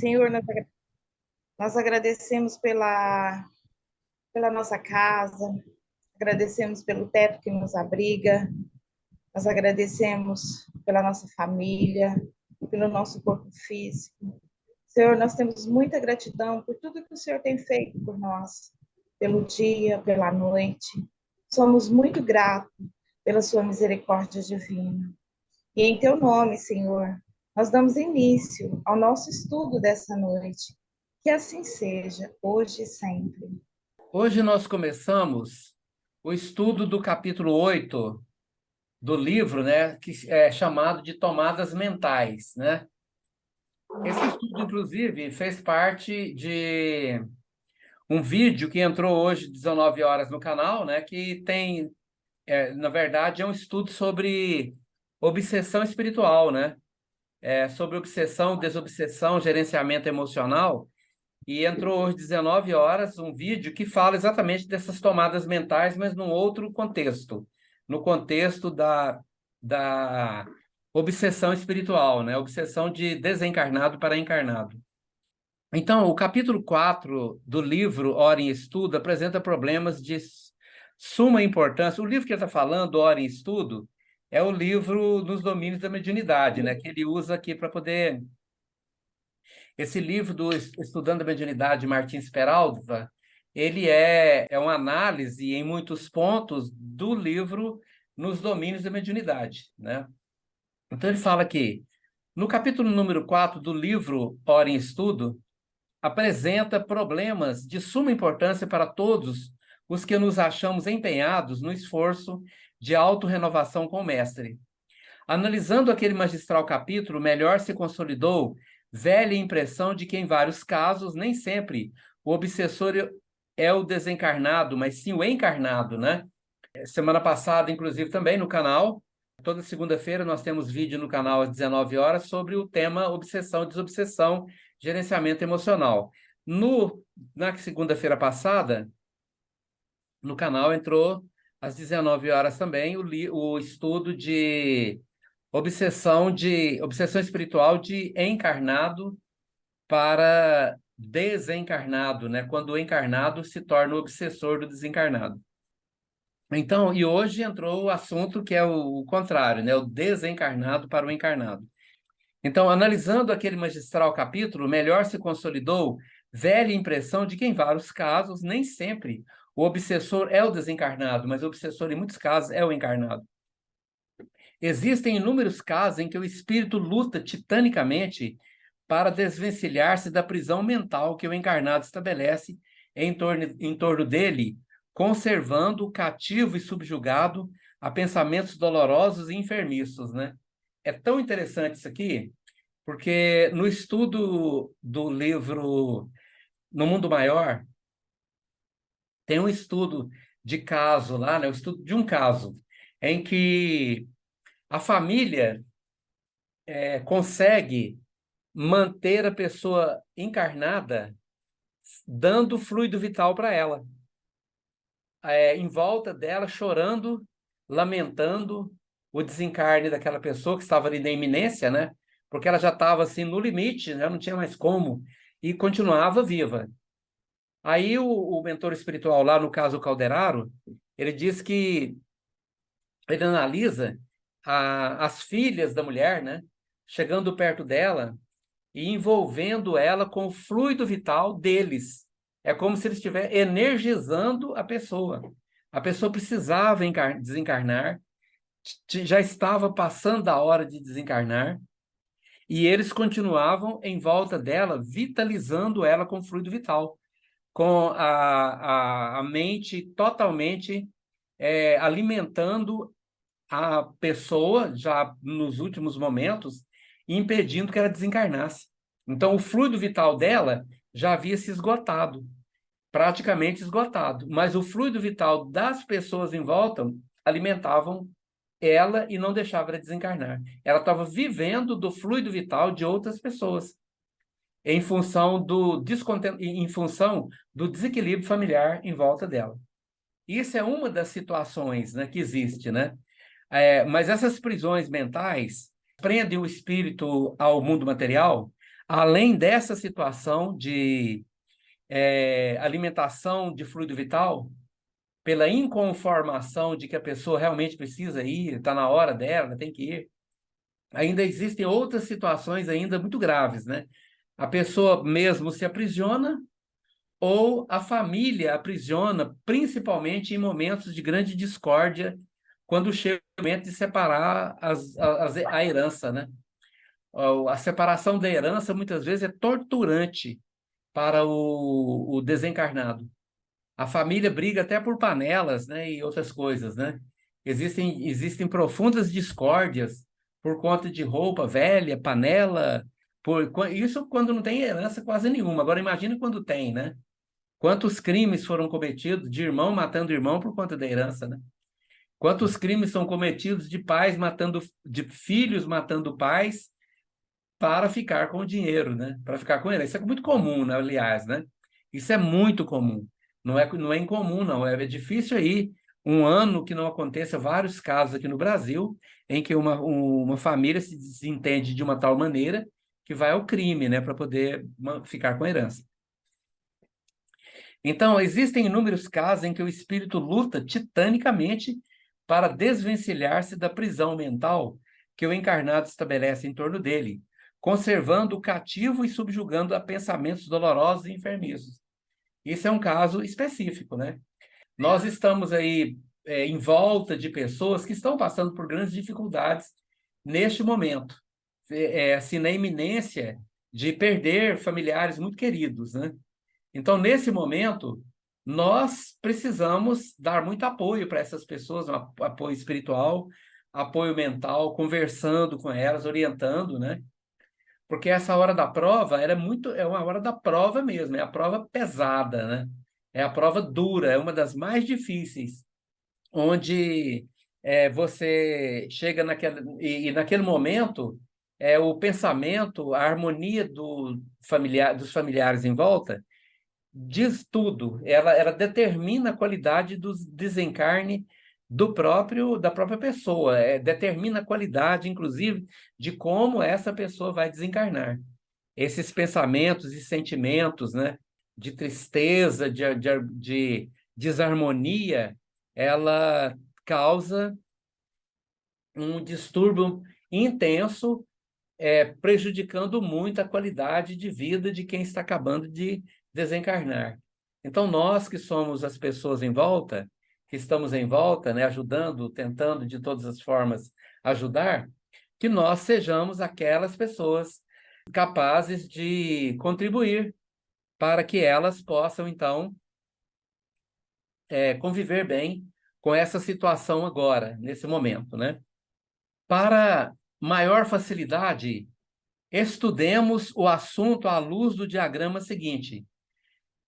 Senhor, nós agradecemos pela nossa casa, agradecemos pelo teto que nos abriga, nós agradecemos pela nossa família, pelo nosso corpo físico. Senhor, nós temos muita gratidão por tudo que o Senhor tem feito por nós, pelo dia, pela noite. Somos muito gratos pela sua misericórdia divina. E em teu nome, Senhor, nós damos início ao nosso estudo dessa noite. Que assim seja, hoje e sempre. Hoje nós começamos o estudo do capítulo 8 do livro, né, que é chamado de Tomadas Mentais, né? Esse estudo, inclusive, fez parte de um vídeo que entrou hoje, 19 horas, no canal, né, que tem, na verdade, é um estudo sobre obsessão espiritual, né? Sobre obsessão, desobsessão, gerenciamento emocional. E entrou hoje, 19 horas, um vídeo que fala exatamente dessas tomadas mentais, mas num outro contexto, no contexto da obsessão espiritual, né? Obsessão de desencarnado para encarnado. Então, o capítulo 4 do livro Ora em Estudo apresenta problemas de suma importância. O livro que ele está falando, Ora em Estudo, é o livro nos domínios da mediunidade, né? Que ele usa aqui para poder... Esse livro do Estudando a Mediunidade, Martins Peralva, ele é uma análise, em muitos pontos, do livro Nos Domínios da Mediunidade, né? Então, ele fala que, no capítulo número 4 do livro Ora em Estudo, apresenta problemas de suma importância para todos os que nos achamos empenhados no esforço de autorrenovação com o Mestre. Analisando aquele magistral capítulo, melhor se consolidou velha impressão de que, em vários casos, nem sempre o obsessor é o desencarnado, mas sim o encarnado, né? Semana passada, inclusive, também no canal, toda segunda-feira nós temos vídeo no canal às 19 horas sobre o tema obsessão, desobsessão, gerenciamento emocional. Na segunda-feira passada, no canal entrou às 19 horas também o estudo de obsessão espiritual de encarnado para desencarnado, né? Quando o encarnado se torna o obsessor do desencarnado. Então, e hoje entrou o assunto que é o contrário, né? O desencarnado para o encarnado. Então, analisando aquele magistral capítulo, melhor se consolidou velha impressão de que, em vários casos, nem sempre o obsessor é o desencarnado, mas o obsessor, em muitos casos, é o encarnado. Existem inúmeros casos em que o espírito luta titanicamente para desvencilhar-se da prisão mental que o encarnado estabelece em torno dele, conservando-o cativo e subjugado a pensamentos dolorosos e enfermiços, né? É tão interessante isso aqui, porque no estudo do livro No Mundo Maior, tem um estudo de caso lá, né? O estudo de um caso em que a família consegue manter a pessoa encarnada dando fluido vital para ela. Em volta dela, chorando, lamentando o desencarne daquela pessoa que estava ali na iminência, né? Porque ela já estava assim no limite, né? Não tinha mais como, e continuava viva. Aí o mentor espiritual lá, no caso o Calderaro, ele diz que ele analisa as filhas da mulher, né? Chegando perto dela e envolvendo ela com o fluido vital deles. É como se eles estivessem energizando a pessoa. A pessoa precisava desencarnar, já estava passando a hora de desencarnar, e eles continuavam em volta dela, vitalizando ela com fluido vital, com a mente totalmente alimentando a pessoa, já nos últimos momentos, impedindo que ela desencarnasse. Então, o fluido vital dela já havia se esgotado, praticamente esgotado, mas o fluido vital das pessoas em volta alimentavam ela e não deixava ela desencarnar. Ela estava vivendo do fluido vital de outras pessoas, em função do desequilíbrio familiar em volta dela. Isso é uma das situações, né, que existe, né? Mas essas prisões mentais prendem o espírito ao mundo material, além dessa situação de alimentação de fluido vital, pela inconformação de que a pessoa realmente precisa ir, está na hora dela, tem que ir, ainda existem outras situações ainda muito graves, né? A pessoa mesmo se aprisiona ou a família aprisiona, principalmente em momentos de grande discórdia, quando chega o momento de separar a herança, né? A separação da herança muitas vezes é torturante para o desencarnado. A família briga até por panelas, né, e outras coisas, né? Existem profundas discórdias por conta de roupa velha, panela, isso quando não tem herança quase nenhuma. Agora imagine quando tem, né? Quantos crimes foram cometidos de irmão matando irmão por conta da herança, né? Quantos crimes são cometidos de pais matando, de filhos matando pais para ficar com o dinheiro, né? Para ficar com a herança. Isso é muito comum, né? Aliás, né? Isso é muito comum. Não é incomum, não. É difícil aí um ano que não aconteça vários casos aqui no Brasil em que uma família se desentende de uma tal maneira que vai ao crime, né? Para poder ficar com a herança. Então, existem inúmeros casos em que o espírito luta titanicamente para desvencilhar-se da prisão mental que o encarnado estabelece em torno dele, conservando o cativo e subjugando a pensamentos dolorosos e enfermiços. Isso é um caso específico, né? Nós estamos aí em volta de pessoas que estão passando por grandes dificuldades neste momento, assim, na iminência de perder familiares muito queridos, né? Então, nesse momento, nós precisamos dar muito apoio para essas pessoas, um apoio espiritual, apoio mental, conversando com elas, orientando, né? Porque essa hora da prova é uma hora da prova mesmo, é a prova pesada, né? É a prova dura, é uma das mais difíceis, onde você chega e naquele momento o pensamento, a harmonia dos familiares em volta diz tudo. Ela determina a qualidade do desencarne da própria pessoa, determina a qualidade, inclusive, de como essa pessoa vai desencarnar. Esses pensamentos e sentimentos, né, de tristeza, de desarmonia, ela causa um distúrbio intenso, prejudicando muito a qualidade de vida de quem está acabando de desencarnar. Então, nós que somos as pessoas em volta, que estamos em volta, né, ajudando, tentando de todas as formas ajudar, que nós sejamos aquelas pessoas capazes de contribuir para que elas possam, então, conviver bem com essa situação agora, nesse momento, né? Para maior facilidade, estudemos o assunto à luz do diagrama seguinte.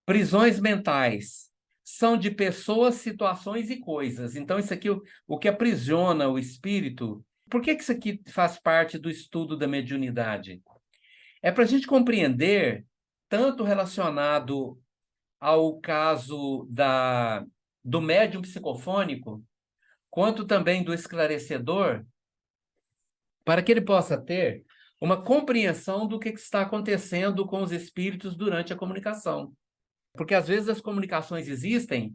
Prisões mentais são de pessoas, situações e coisas. Então, isso aqui, o que aprisiona o espírito. Por que isso aqui faz parte do estudo da mediunidade? É para a gente compreender, tanto relacionado ao caso do médium psicofônico, quanto também do esclarecedor, para que ele possa ter uma compreensão do que está acontecendo com os espíritos durante a comunicação. Porque às vezes as comunicações existem,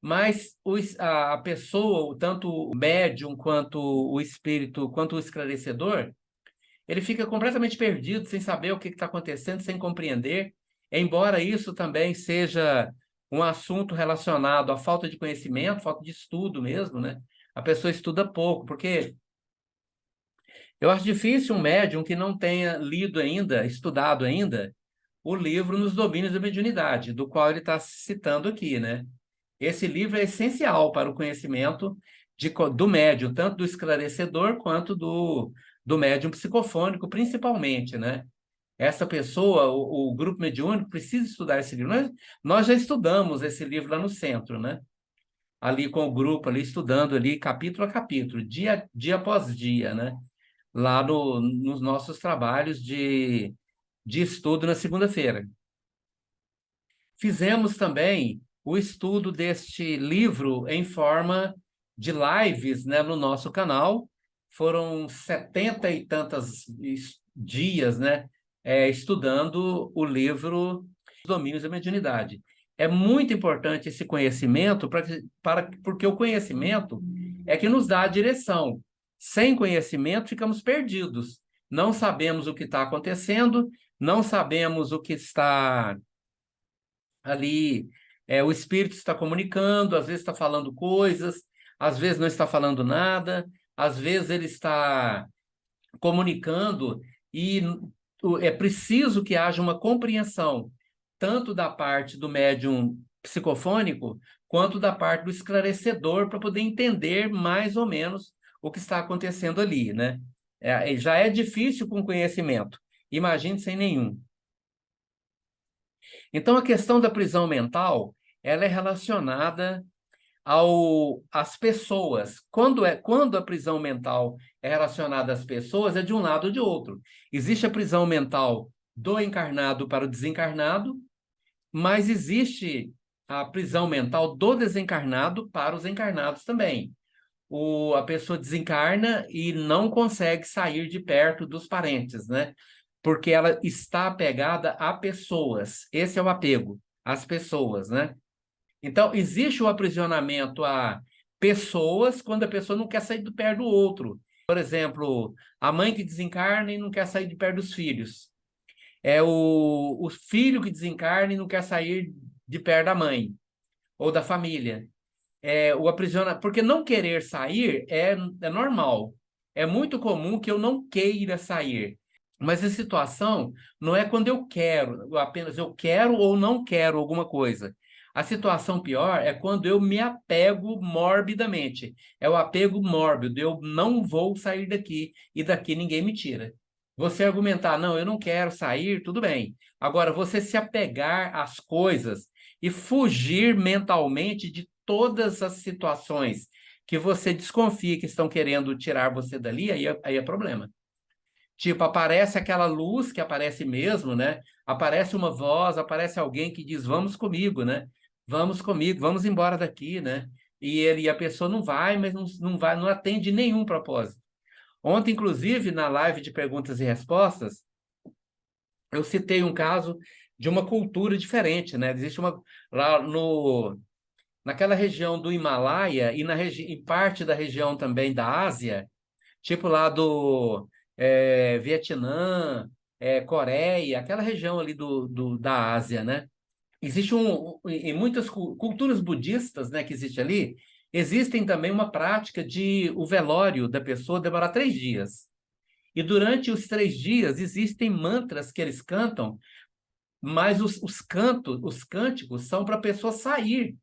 mas a pessoa, tanto o médium quanto o espírito, quanto o esclarecedor, ele fica completamente perdido, sem saber o que está acontecendo, sem compreender, embora isso também seja um assunto relacionado à falta de conhecimento, falta de estudo mesmo, né? A pessoa estuda pouco, porque eu acho difícil um médium que não tenha lido ainda, estudado ainda, o livro Nos Domínios da Mediunidade, do qual ele está citando aqui, né? Esse livro é essencial para o conhecimento do médium, tanto do esclarecedor quanto do médium psicofônico, principalmente, né? Essa pessoa, o grupo mediúnico, precisa estudar esse livro. Nós já estudamos esse livro lá no centro, né? Ali com o grupo, ali estudando ali capítulo a capítulo, dia após dia, né? Lá nos nossos trabalhos de estudo na segunda-feira. Fizemos também o estudo deste livro em forma de lives, né, no nosso canal. Foram 70 e tantos dias, né, estudando o livro Os Domínios da Mediunidade. É muito importante esse conhecimento, porque o conhecimento é que nos dá a direção. Sem conhecimento, ficamos perdidos. Não sabemos o que está acontecendo, não sabemos o que está ali, o espírito está comunicando, às vezes está falando coisas, às vezes não está falando nada, às vezes ele está comunicando e é preciso que haja uma compreensão tanto da parte do médium psicofônico quanto da parte do esclarecedor para poder entender mais ou menos o que está acontecendo ali, né? Já é difícil com conhecimento, imagine sem nenhum. Então, a questão da prisão mental, ela é relacionada às pessoas. Quando a prisão mental é relacionada às pessoas, é de um lado ou de outro. Existe a prisão mental do encarnado para o desencarnado, mas existe a prisão mental do desencarnado para os encarnados também. A pessoa desencarna e não consegue sair de perto dos parentes, né? Porque ela está apegada a pessoas. Esse é o apego, às pessoas, né? Então, existe o aprisionamento a pessoas quando a pessoa não quer sair de perto do outro. Por exemplo, a mãe que desencarna e não quer sair de perto dos filhos. É o filho que desencarna e não quer sair de perto da mãe ou da família. O aprisiona, porque não querer sair é normal. É muito comum que eu não queira sair. Mas a situação não é quando eu quero, apenas eu quero ou não quero alguma coisa. A situação pior é quando eu me apego morbidamente. É o apego mórbido, eu não vou sair daqui e daqui ninguém me tira. Você argumentar, não, eu não quero sair, tudo bem. Agora, você se apegar às coisas e fugir mentalmente de todas as situações que você desconfia que estão querendo tirar você dali, aí é problema. Tipo, aparece aquela luz que aparece mesmo, né? Aparece uma voz, aparece alguém que diz, vamos comigo, né? Vamos comigo, vamos embora daqui, né? E a pessoa não vai, mas não vai, não atende nenhum propósito. Ontem, inclusive, na live de perguntas e respostas, eu citei um caso de uma cultura diferente, né? Existe lá naquela região do Himalaia e em parte da região também da Ásia, tipo lá do Vietnã, Coreia, aquela região ali da Ásia, né? Existe em muitas culturas budistas, né, que existe ali, existem também uma prática de o velório da pessoa demorar 3 dias. E durante os 3 dias existem mantras que eles cantam, mas os cânticos são para a pessoa sair.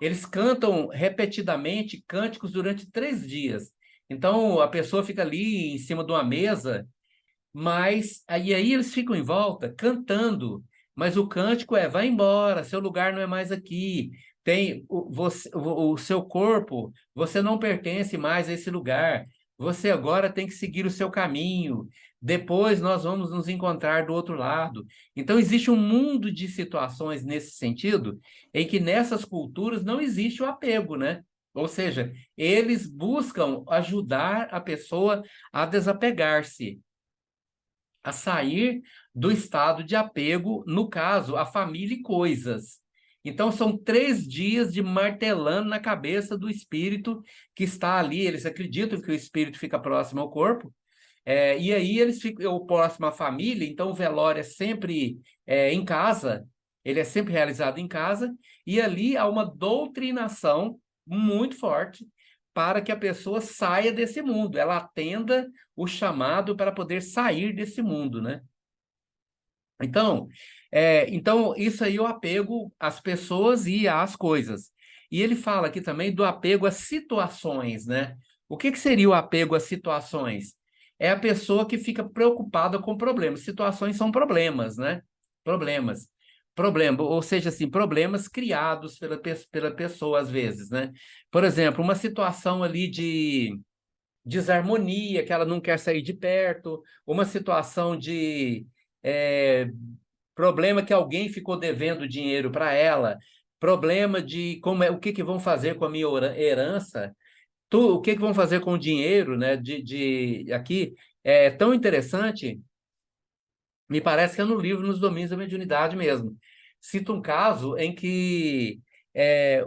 Eles cantam repetidamente cânticos durante 3 dias. Então, a pessoa fica ali em cima de uma mesa, mas aí eles ficam em volta cantando. Mas o cântico vai embora, seu lugar não é mais aqui. O seu corpo, você não pertence mais a esse lugar. Você agora tem que seguir o seu caminho. Depois nós vamos nos encontrar do outro lado. Então, existe um mundo de situações nesse sentido, em que nessas culturas não existe o apego, né? Ou seja, eles buscam ajudar a pessoa a desapegar-se, a sair do estado de apego, no caso, a família e coisas. Então, são 3 dias de martelando na cabeça do espírito que está ali. Eles acreditam que o espírito fica próximo ao corpo, e aí eles ficam próximo à família, então o velório é sempre em casa, ele é sempre realizado em casa, e ali há uma doutrinação muito forte para que a pessoa saia desse mundo, ela atenda o chamado para poder sair desse mundo, né? Então, isso aí é o apego às pessoas e às coisas. E ele fala aqui também do apego às situações, né? O que seria o apego às situações? É a pessoa que fica preocupada com problemas. Situações são problemas, né? Problemas. Ou seja, assim, problemas criados pela pessoa, às vezes, né? Por exemplo, uma situação ali de desarmonia, que ela não quer sair de perto, uma situação de é, problema que alguém ficou devendo dinheiro para ela, problema de o que vão fazer com a minha herança, o que vão fazer com o dinheiro, né? Aqui é tão interessante Me parece que é no livro Nos Domínios da Mediunidade mesmo. Cita um caso em que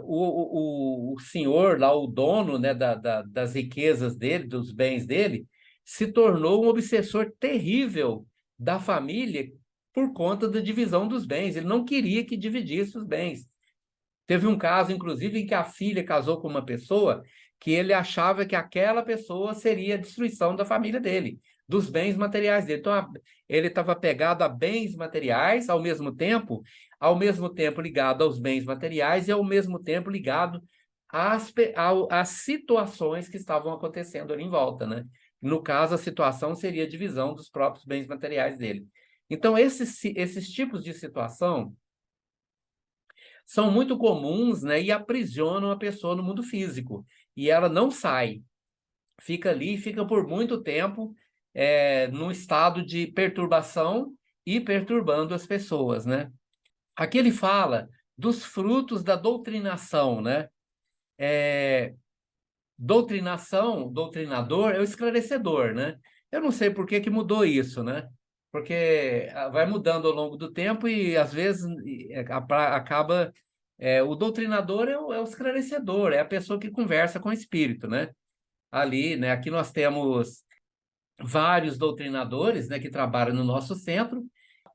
o senhor, lá, o dono, né, das riquezas dele, dos bens dele, se tornou um obsessor terrível da família por conta da divisão dos bens. Ele não queria que dividisse os bens. Teve um caso, inclusive, em que a filha casou com uma pessoa que ele achava que aquela pessoa seria a destruição da família dele, dos bens materiais dele. Então, ele estava pegado a bens materiais ao mesmo tempo ligado aos bens materiais e ao mesmo tempo ligado às situações que estavam acontecendo ali em volta, né? No caso, a situação seria a divisão dos próprios bens materiais dele. Então, esses tipos de situação são muito comuns, né, e aprisionam a pessoa no mundo físico. E ela não sai, fica ali, fica por muito tempo num estado de perturbação e perturbando as pessoas, né? Aqui ele fala dos frutos da doutrinação, né? Doutrinador é o esclarecedor, né? Eu não sei por que que mudou isso, né? Porque vai mudando ao longo do tempo e, às vezes, acaba... o doutrinador é o esclarecedor, é a pessoa que conversa com o espírito, né? Ali, né? Aqui nós temos vários doutrinadores, né, que trabalham no nosso centro.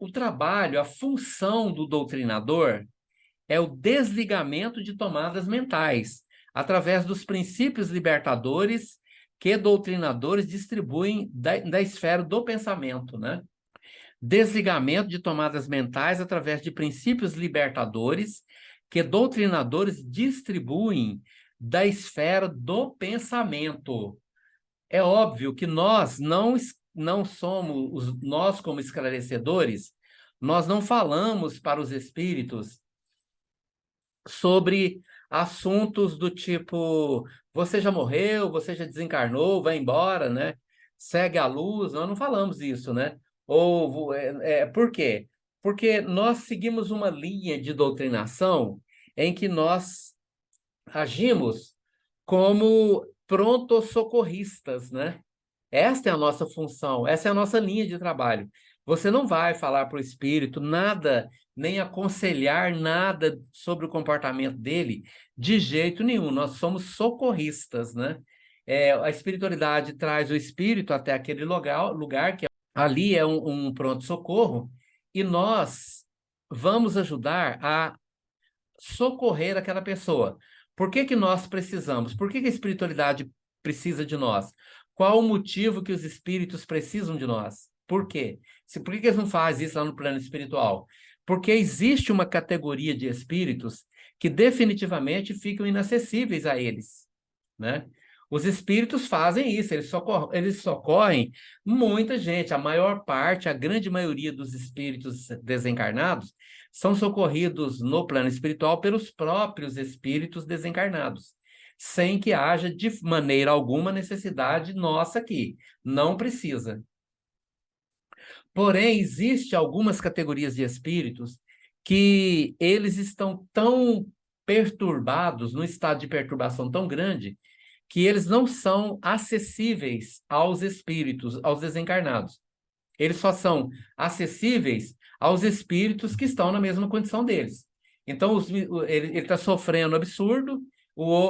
O trabalho, a função do doutrinador é o desligamento de tomadas mentais, através dos princípios libertadores que doutrinadores distribuem da esfera do pensamento, né? Desligamento de tomadas mentais através de princípios libertadores que doutrinadores distribuem da esfera do pensamento. É óbvio que nós não somos, nós como esclarecedores, nós não falamos para os espíritos sobre assuntos do tipo, você já morreu, você já desencarnou, vai embora, né? Segue a luz, nós não falamos isso, né? Por quê? Porque nós seguimos uma linha de doutrinação em que nós agimos como pronto-socorristas, né? Esta é a nossa função, essa é a nossa linha de trabalho. Você não vai falar para o espírito nada, nem aconselhar nada sobre o comportamento dele, de jeito nenhum. Nós somos socorristas, né? A espiritualidade traz o espírito até aquele lugar que ali é um pronto-socorro, e nós vamos ajudar a socorrer aquela pessoa. Por que que nós precisamos? Por que que a espiritualidade precisa de nós? Qual o motivo que os espíritos precisam de nós? Por quê? Por que que eles não fazem isso lá no plano espiritual? Porque existe uma categoria de espíritos que definitivamente ficam inacessíveis a eles, né? Os espíritos fazem isso, eles socorrem muita gente, a maior parte, a grande maioria dos espíritos desencarnados são socorridos no plano espiritual pelos próprios espíritos desencarnados, sem que haja de maneira alguma necessidade nossa aqui. Não precisa. Porém, existe algumas categorias de espíritos que eles estão tão perturbados, num estado de perturbação tão grande, que eles não são acessíveis aos espíritos, aos desencarnados. Eles só são acessíveis aos espíritos que estão na mesma condição deles. Então, ele está sofrendo absurdo,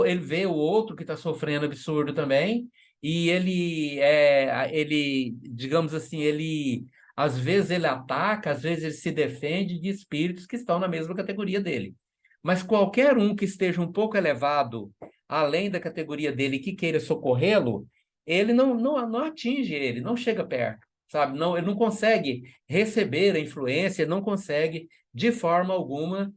ele vê o outro que está sofrendo absurdo também, e digamos assim, às vezes ele ataca, às vezes ele se defende de espíritos que estão na mesma categoria dele. Mas qualquer um que esteja um pouco elevado, além da categoria dele, e que queira socorrê-lo, ele não atinge ele, não chega perto, sabe? Não, ele não consegue receber a influência, ele não consegue, de forma alguma,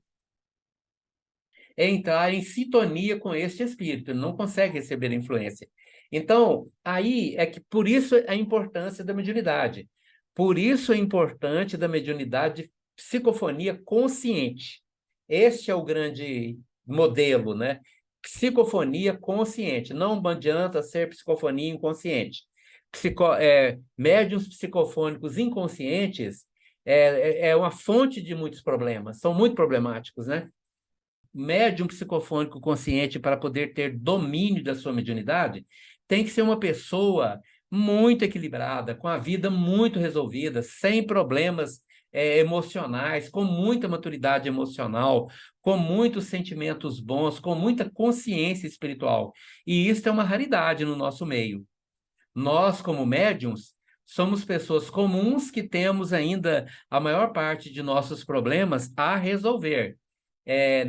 entrar em sintonia com este espírito, ele não consegue receber a influência. Então, aí é que por isso a importância da mediunidade. Por isso é importante da mediunidade de psicofonia consciente. Este é o grande modelo, né? Psicofonia consciente. Não adianta ser psicofonia inconsciente. Médiuns psicofônicos inconscientes é uma fonte de muitos problemas, são muito problemáticos, né? Médium psicofônico consciente, para poder ter domínio da sua mediunidade, tem que ser uma pessoa muito equilibrada, com a vida muito resolvida, sem problemas emocionais, com muita maturidade emocional, com muitos sentimentos bons, com muita consciência espiritual. E isso é uma raridade no nosso meio. Nós, como médiums, somos pessoas comuns que temos ainda a maior parte de nossos problemas a resolver.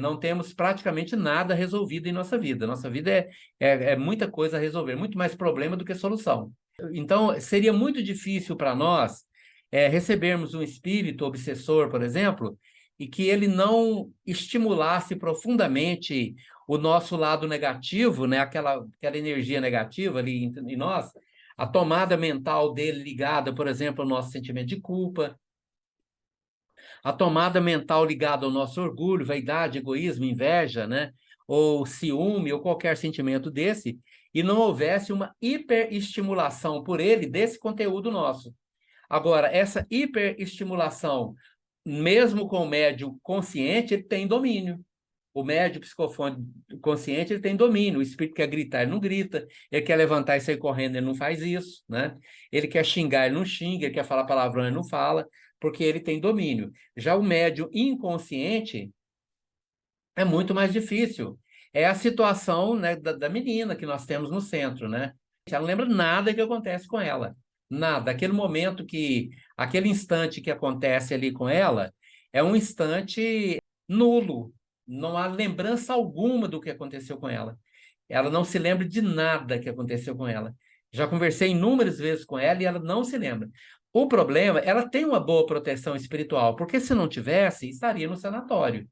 Não temos praticamente nada resolvido em nossa vida. Nossa vida é muita coisa a resolver, muito mais problema do que solução. Então, seria muito difícil para nós recebermos um espírito obsessor, por exemplo, e que ele não estimulasse profundamente o nosso lado negativo, né? Aquela energia negativa ali em nós, a tomada mental dele ligada, por exemplo, ao nosso sentimento de culpa, a tomada mental ligada ao nosso orgulho, vaidade, egoísmo, inveja, né? Ou ciúme, ou qualquer sentimento desse, e não houvesse uma hiperestimulação por ele desse conteúdo nosso. Agora, essa hiperestimulação, mesmo com o médium consciente, ele tem domínio. O médium psicofônico consciente, ele tem domínio. O espírito quer gritar, ele não grita. Ele quer levantar e sair correndo, ele não faz isso, né? Ele quer xingar, ele não xinga. Ele quer falar palavrão, ele não fala, porque ele tem domínio. Já o médium inconsciente é muito mais difícil. É a situação, né, da menina que nós temos no centro, né? Ela não lembra nada que acontece com ela. Nada. Aquele instante que acontece ali com ela é um instante nulo. Não há lembrança alguma do que aconteceu com ela. Ela não se lembra de nada que aconteceu com ela. Já conversei inúmeras vezes com ela e ela não se lembra. O problema, ela tem uma boa proteção espiritual, porque se não tivesse, estaria no sanatório.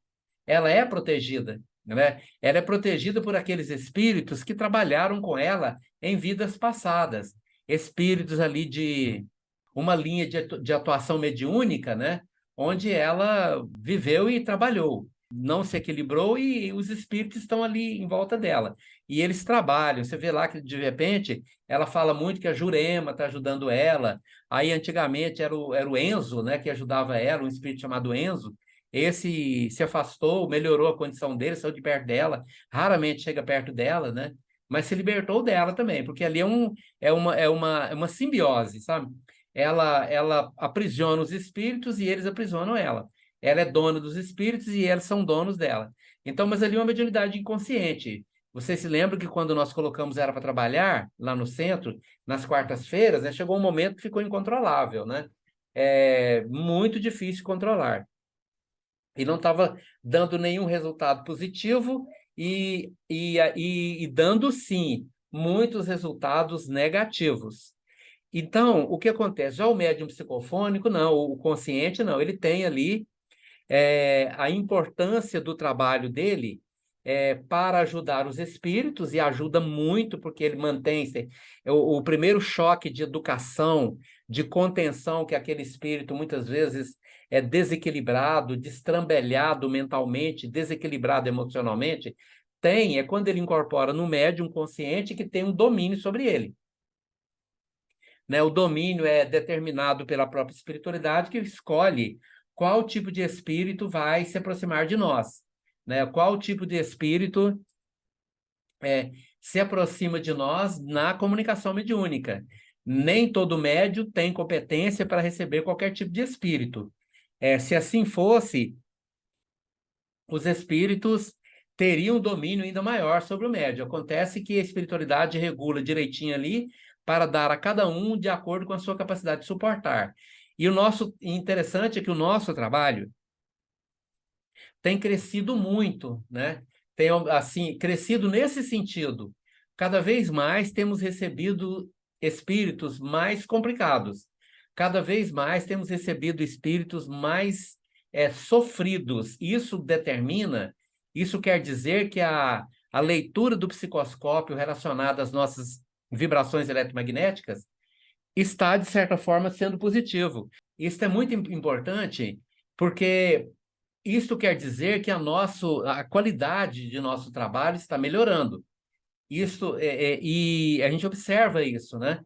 Ela é protegida, né? Ela é protegida por aqueles espíritos que trabalharam com ela em vidas passadas. Espíritos ali de uma linha de atuação mediúnica, né? Onde ela viveu e trabalhou. Não se equilibrou e os espíritos estão ali em volta dela. E eles trabalham. Você vê lá que, de repente, ela fala muito que a Jurema está ajudando ela. Aí, antigamente, era o Enzo, né, que ajudava ela, um espírito chamado Enzo. Esse se afastou, melhorou a condição dele, saiu de perto dela, raramente chega perto dela, né? Mas se libertou dela também, porque ali é uma simbiose, sabe? Ela aprisiona os espíritos e eles aprisionam ela. Ela é dona dos espíritos e eles são donos dela. Então, mas ali é uma mediunidade inconsciente. Você se lembra que quando nós colocamos ela para trabalhar lá no centro, nas quartas-feiras, né, chegou um momento que ficou incontrolável, né? É muito difícil controlar e não estava dando nenhum resultado positivo e dando, sim, muitos resultados negativos. Então, o que acontece? Já o médium psicofônico, não, o consciente, não, ele tem ali a importância do trabalho dele para ajudar os espíritos, e ajuda muito, porque ele mantém-se. O primeiro choque de educação, de contenção, que aquele espírito muitas vezes é desequilibrado, destrambelhado mentalmente, desequilibrado emocionalmente, é quando ele incorpora no médium consciente que tem um domínio sobre ele. Né? O domínio é determinado pela própria espiritualidade, que escolhe qual tipo de espírito vai se aproximar de nós, né? Qual tipo de espírito se aproxima de nós na comunicação mediúnica. Nem todo médium tem competência para receber qualquer tipo de espírito. Se assim fosse, os espíritos teriam domínio ainda maior sobre o médium. Acontece que a espiritualidade regula direitinho ali para dar a cada um de acordo com a sua capacidade de suportar. E o nosso interessante é que o nosso trabalho tem crescido muito, né? Tem assim crescido nesse sentido. Cada vez mais temos recebido espíritos mais complicados. Cada vez mais temos recebido espíritos mais sofridos. Isso quer dizer que a leitura do psicoscópio relacionada às nossas vibrações eletromagnéticas está, de certa forma, sendo positivo. Isso é muito importante, porque isso quer dizer que a qualidade de nosso trabalho está melhorando. E a gente observa isso, né?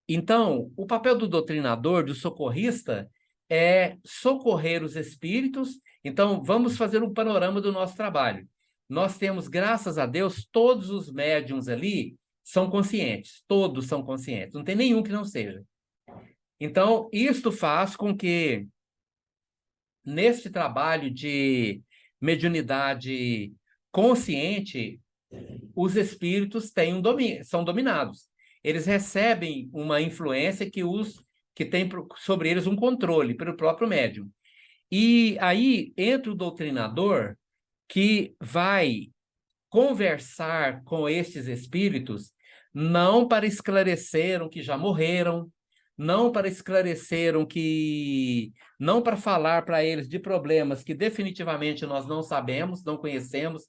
Então, o papel do doutrinador, do socorrista, é socorrer os espíritos. Então, vamos fazer um panorama do nosso trabalho. Nós temos, graças a Deus, todos os médiuns ali são conscientes, todos são conscientes, não tem nenhum que não seja. Então, isto faz com que, neste trabalho de mediunidade consciente, os espíritos são dominados. Eles recebem uma influência que tem sobre eles um controle pelo próprio médium. E aí entra o doutrinador que vai conversar com estes espíritos não para esclarecer o que já morreram, não para esclarecer não para falar para eles de problemas que definitivamente nós não sabemos, não conhecemos,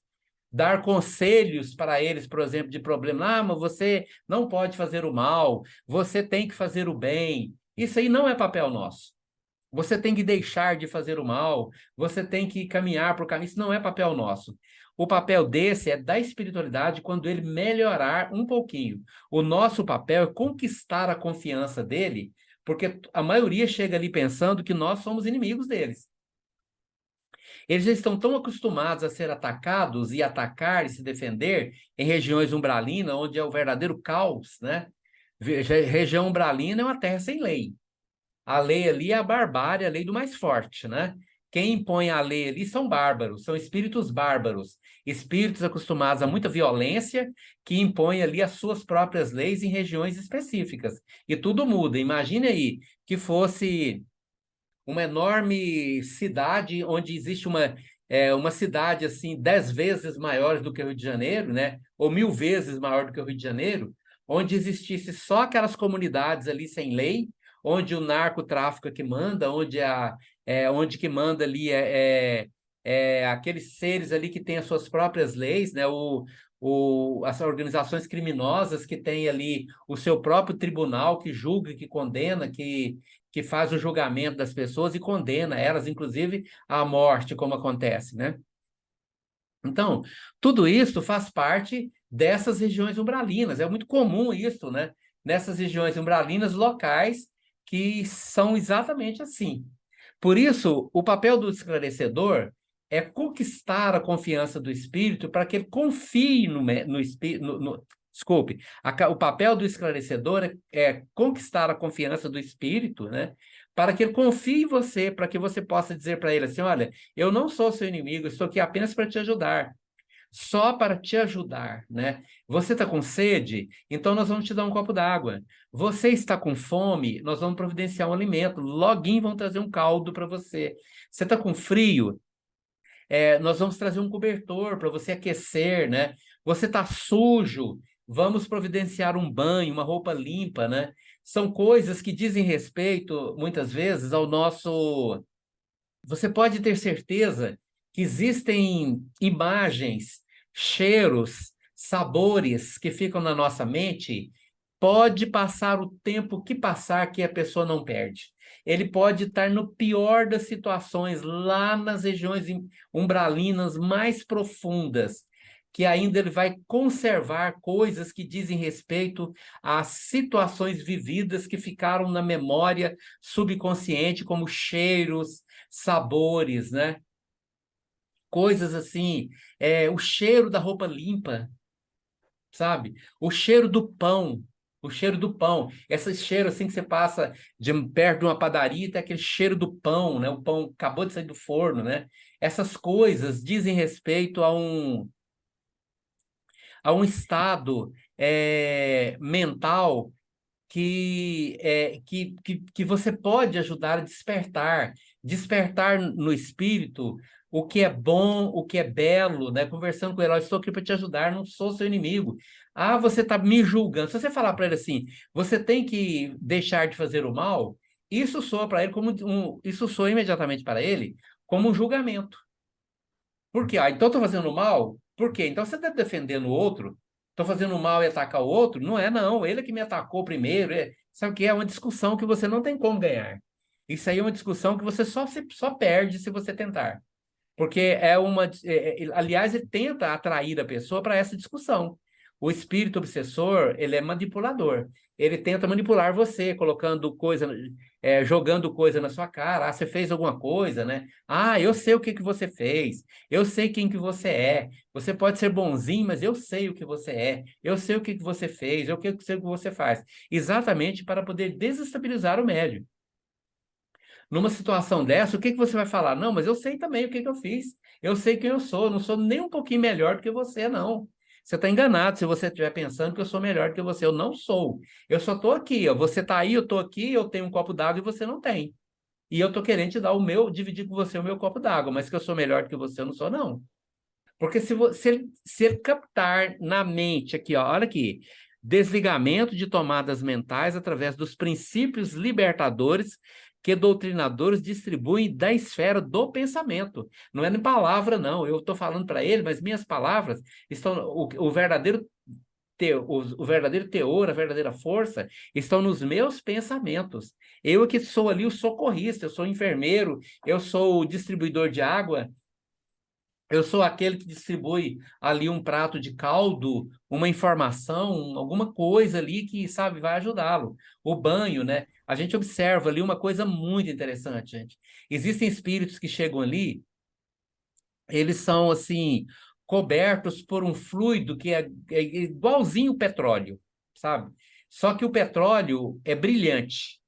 dar conselhos para eles, por exemplo, de problemas. Ah, mas você não pode fazer o mal, você tem que fazer o bem. Isso aí não é papel nosso. Você tem que deixar de fazer o mal, você tem que caminhar para o caminho. Isso não é papel nosso. O papel desse é da espiritualidade quando ele melhorar um pouquinho. O nosso papel é conquistar a confiança dele, porque a maioria chega ali pensando que nós somos inimigos deles. Eles já estão tão acostumados a ser atacados e atacar e se defender em regiões umbralinas, onde é o verdadeiro caos, né? Região umbralina é uma terra sem lei. A lei ali é a barbárie, a lei do mais forte, né? Quem impõe a lei ali são bárbaros, são espíritos bárbaros, espíritos acostumados a muita violência, que impõem ali as suas próprias leis em regiões específicas. E tudo muda. Imagine aí que fosse uma enorme cidade onde existe uma cidade assim 10 vezes maior do que o Rio de Janeiro, né? Ou 1000 vezes maior do que o Rio de Janeiro, onde existisse só aquelas comunidades ali sem lei, onde o narcotráfico é que manda, onde que manda ali aqueles seres ali que têm as suas próprias leis, né? As organizações criminosas que têm ali o seu próprio tribunal que julga, que condena, que faz o julgamento das pessoas e condena elas, inclusive, à morte, como acontece, né? Então, tudo isso faz parte dessas regiões umbralinas. É muito comum isso, né? Nessas regiões umbralinas locais que são exatamente assim. Por isso, o papel do esclarecedor é conquistar a confiança do espírito para que ele confie no espírito. Desculpe, o papel do esclarecedor é conquistar a confiança do espírito, né? Para que ele confie em você, para que você possa dizer para ele assim: olha, eu não sou seu inimigo, estou aqui apenas para te ajudar. Só para te ajudar, né? Você está com sede? Então nós vamos te dar um copo d'água. Você está com fome? Nós vamos providenciar um alimento. Loguinho vão trazer um caldo para você. Você está com frio? Nós vamos trazer um cobertor para você aquecer, né? Você está sujo? Vamos providenciar um banho, uma roupa limpa, né? São coisas que dizem respeito, muitas vezes, ao nosso. Você pode ter certeza que existem imagens, cheiros, sabores que ficam na nossa mente. Pode passar o tempo que passar que a pessoa não perde. Ele pode estar no pior das situações, lá nas regiões umbralinas mais profundas, que ainda ele vai conservar coisas que dizem respeito às situações vividas que ficaram na memória subconsciente, como cheiros, sabores, né? Coisas assim, o cheiro da roupa limpa, sabe? O cheiro do pão, esse cheiro assim que você passa de perto de uma padaria, tem aquele cheiro do pão, né? O pão acabou de sair do forno, né? Essas coisas dizem respeito a um estado mental que você pode ajudar a despertar no espírito o que é bom, o que é belo, né? Conversando com ele, "Ó, estou aqui para te ajudar, não sou seu inimigo. Ah, você está me julgando." Se você falar para ele assim, você tem que deixar de fazer o mal, isso soa para ele isso soa imediatamente para ele como um julgamento. Por quê? Ah, então estou fazendo mal? Por quê? Então você está defendendo o outro? Estou fazendo mal e atacar o outro? Não é, não. Ele é que me atacou primeiro. Sabe o que é? Uma discussão que você não tem como ganhar. Isso aí é uma discussão que você só perde se você tentar. Porque aliás, ele tenta atrair a pessoa para essa discussão. O espírito obsessor, ele é manipulador. ele tenta manipular você, colocando coisa, jogando coisa na sua cara. Ah, você fez alguma coisa, né? Ah, eu sei o que que você fez. Eu sei quem que você é. Você pode ser bonzinho, mas eu sei o que você é. Eu sei o que que você fez. Eu sei o que você faz. Exatamente para poder desestabilizar o médium. Numa situação dessa, o que que você vai falar? Não, mas eu sei também o que que eu fiz. Eu sei quem eu sou. Não sou nem um pouquinho melhor do que você, não. Você está enganado se você estiver pensando que eu sou melhor do que você. Eu não sou. Eu só estou aqui. Ó. Você está aí, eu estou aqui, eu tenho um copo d'água e você não tem. E eu estou querendo te dar o meu, dividir com você o meu copo d'água, mas que eu sou melhor do que você, eu não sou, não. Porque se ele captar na mente aqui, ó, olha aqui, desligamento de tomadas mentais através dos princípios libertadores que doutrinadores distribuem da esfera do pensamento. Não é em palavra, não. Eu estou falando para ele, mas minhas palavras estão. O verdadeiro o verdadeiro teor, a verdadeira força, estão nos meus pensamentos. Eu que sou ali o socorrista, eu sou o enfermeiro, eu sou o distribuidor de água, eu sou aquele que distribui ali um prato de caldo, uma informação, alguma coisa ali que, sabe, vai ajudá-lo. O banho, né? A gente observa ali uma coisa muito interessante, gente. Existem espíritos que chegam ali, eles são, assim, cobertos por um fluido que é igualzinho o petróleo, sabe? Só que o petróleo é brilhante.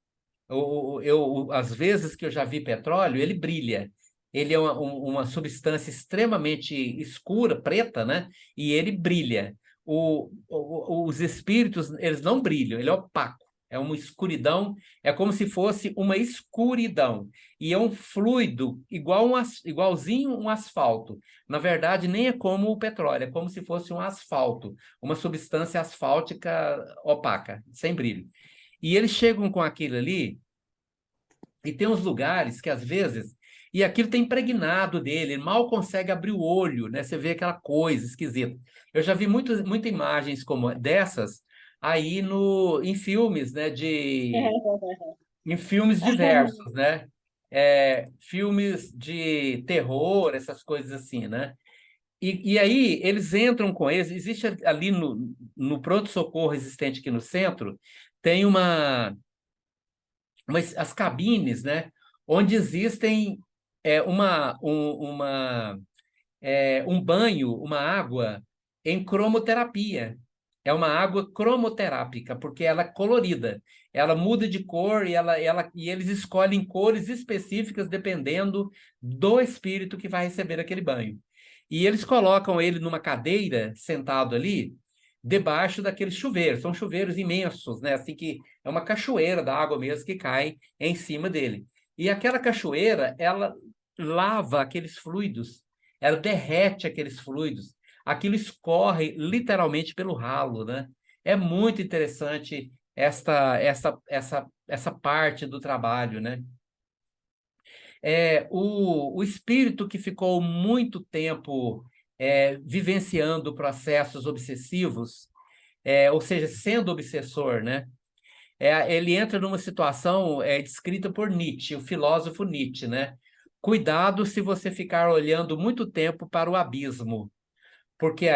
Às vezes que eu já vi petróleo, ele brilha. Ele é uma substância extremamente escura, preta, né? E ele brilha. Os espíritos, eles não brilham, ele é opaco. É uma escuridão, é como se fosse uma escuridão. E é um fluido igualzinho um asfalto. Na verdade, nem é como o petróleo, é como se fosse um asfalto, uma substância asfáltica opaca, sem brilho. E eles chegam com aquilo ali, e tem uns lugares que às vezes, e aquilo tem impregnado dele, ele mal consegue abrir o olho, né? Você vê aquela coisa esquisita. Eu já vi muitas imagens como dessas aí em filmes, né? Em filmes diversos, né? Filmes de terror, essas coisas assim, né? E aí eles entram com eles. Existe ali no pronto-socorro existente aqui no centro, tem as cabines, né? Onde existem um banho, uma água em cromoterapia. É uma água cromoterápica, porque ela é colorida. Ela muda de cor e eles escolhem cores específicas dependendo do espírito que vai receber aquele banho. E eles colocam ele numa cadeira, sentado ali, debaixo daqueles chuveiros. São chuveiros imensos, né? Assim que é uma cachoeira da água mesmo que cai em cima dele. E aquela cachoeira, ela lava aqueles fluidos, ela derrete aqueles fluidos, aquilo escorre literalmente pelo ralo, né? É muito interessante essa parte do trabalho, né? O espírito que ficou muito tempo vivenciando processos obsessivos, ou seja, sendo obsessor, né? Ele entra numa situação descrita por Nietzsche, o filósofo Nietzsche, né? Cuidado se você ficar olhando muito tempo para o abismo, porque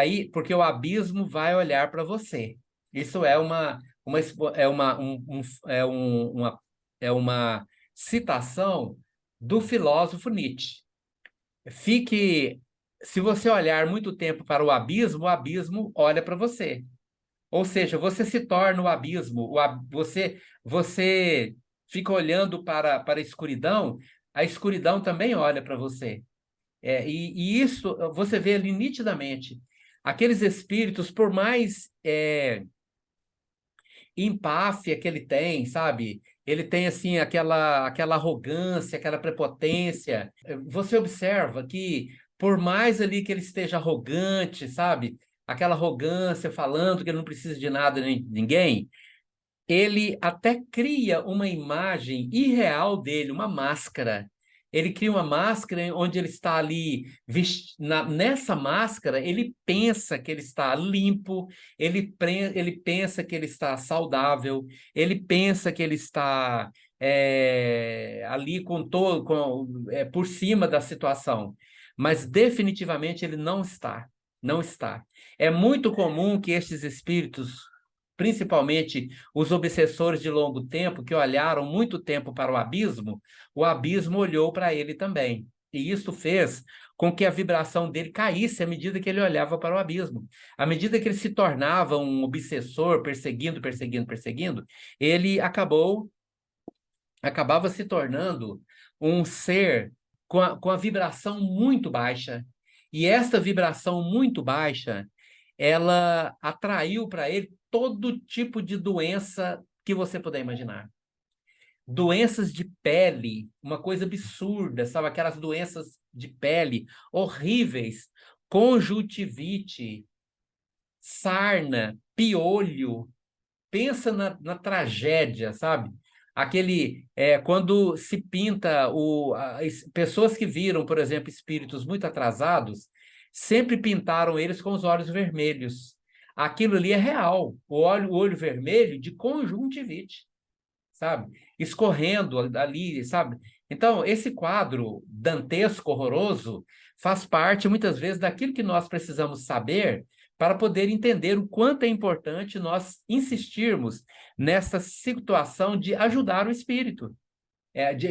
o abismo vai olhar para você. Isso é uma citação do filósofo Nietzsche. Fique, se você olhar muito tempo para o abismo olha para você. Ou seja, você se torna o abismo, você fica olhando para a escuridão também olha para você. E isso você vê ali nitidamente. Aqueles espíritos, por mais empáfia que ele tem, sabe? Ele tem assim aquela arrogância, aquela prepotência. Você observa que por mais ali que ele esteja arrogante, sabe? Aquela arrogância falando que ele não precisa de nada nem de ninguém, ele até cria uma imagem irreal dele, uma máscara. Ele cria uma máscara onde ele está ali, nessa máscara, ele pensa que ele está limpo, ele pensa que ele está saudável, ele pensa que ele está ali por cima da situação. Mas definitivamente ele não está. Não está. É muito comum que estes espíritos principalmente os obsessores de longo tempo, que olharam muito tempo para o abismo olhou para ele também. E isso fez com que a vibração dele caísse à medida que ele olhava para o abismo. À medida que ele se tornava um obsessor, perseguindo, perseguindo, perseguindo, ele acabava se tornando um ser com a vibração muito baixa. E esta vibração muito baixa, ela atraiu para ele todo tipo de doença que você puder imaginar. Doenças de pele, uma coisa absurda, sabe? Aquelas doenças de pele horríveis, conjuntivite, sarna, piolho. Pensa na tragédia, sabe? Quando se pinta pessoas que viram, por exemplo, espíritos muito atrasados, sempre pintaram eles com os olhos vermelhos. Aquilo ali é real, o olho vermelho de conjuntivite, sabe? Escorrendo ali, sabe? Então, esse quadro dantesco, horroroso, faz parte, muitas vezes, daquilo que nós precisamos saber para poder entender o quanto é importante nós insistirmos nessa situação de ajudar o espírito.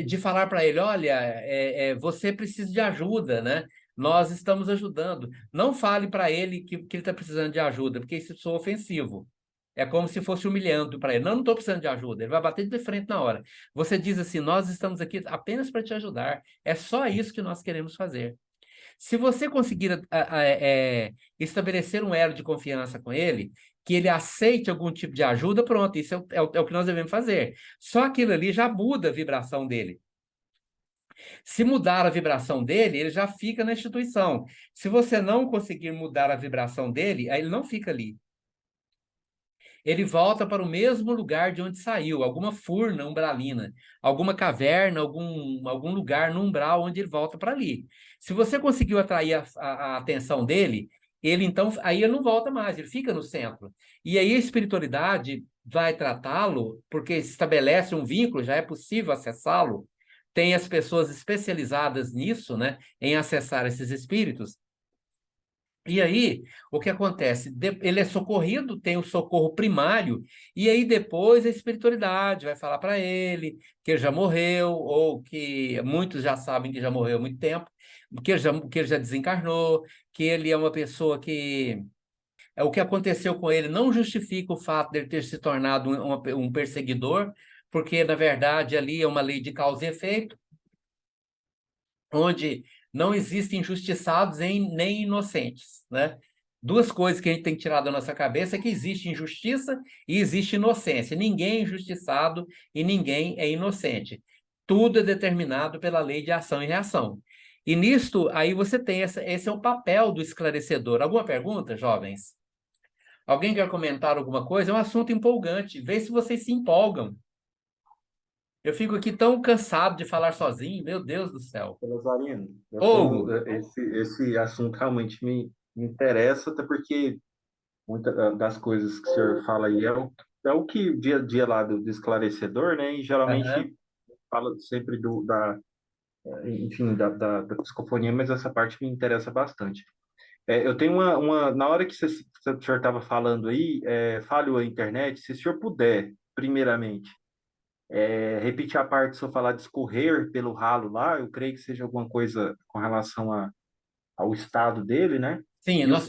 De falar para ele, olha, você precisa de ajuda, né? Nós estamos ajudando. Não fale para ele que ele está precisando de ajuda, porque isso soa ofensivo. É como se fosse humilhando para ele. Não, não estou precisando de ajuda. Ele vai bater de frente na hora. Você diz assim, nós estamos aqui apenas para te ajudar. É só isso que nós queremos fazer. Se você conseguir estabelecer um elo de confiança com ele, que ele aceite algum tipo de ajuda, pronto, isso é o que nós devemos fazer. Só aquilo ali já muda a vibração dele. Se mudar a vibração dele, ele já fica na instituição. Se você não conseguir mudar a vibração dele, aí ele não fica ali. Ele volta para o mesmo lugar de onde saiu, alguma furna umbralina, alguma caverna, algum lugar no umbral onde ele volta para ali. Se você conseguiu atrair a atenção dele, ele então, aí ele não volta mais, ele fica no centro. E aí a espiritualidade vai tratá-lo, porque estabelece um vínculo, já é possível acessá-lo. Tem as pessoas especializadas nisso, né, em acessar esses espíritos. E aí, o que acontece? Ele é socorrido, tem o socorro primário, e aí depois a espiritualidade vai falar para ele que ele já morreu, ou que muitos já sabem que já morreu há muito tempo, que ele já desencarnou, que ele é uma pessoa que. O que aconteceu com ele não justifica o fato dele ter se tornado um perseguidor, porque, na verdade, ali é uma lei de causa e efeito, onde não existem injustiçados nem inocentes, né? Duas coisas que a gente tem que tirar da nossa cabeça é que existe injustiça e existe inocência. Ninguém é injustiçado e ninguém é inocente. Tudo é determinado pela lei de ação e reação. E nisto, aí você tem esse é o papel do esclarecedor. Alguma pergunta, jovens? Alguém quer comentar alguma coisa? É um assunto empolgante. Vê se vocês se empolgam. Eu fico aqui tão cansado de falar sozinho, meu Deus do céu. Lazarino, eu Ou, tenho esse assunto realmente me interessa, até porque muitas das coisas que o senhor fala aí é o que dia a dia lá do esclarecedor, né? E geralmente fala sempre enfim, da psicofonia, mas essa parte me interessa bastante. Eu tenho na hora que o senhor estava falando aí, falhou a internet, se o senhor puder, primeiramente, repetir a parte se eu falar de escorrer pelo ralo lá, eu creio que seja alguma coisa com relação ao estado dele, né? sim, Mas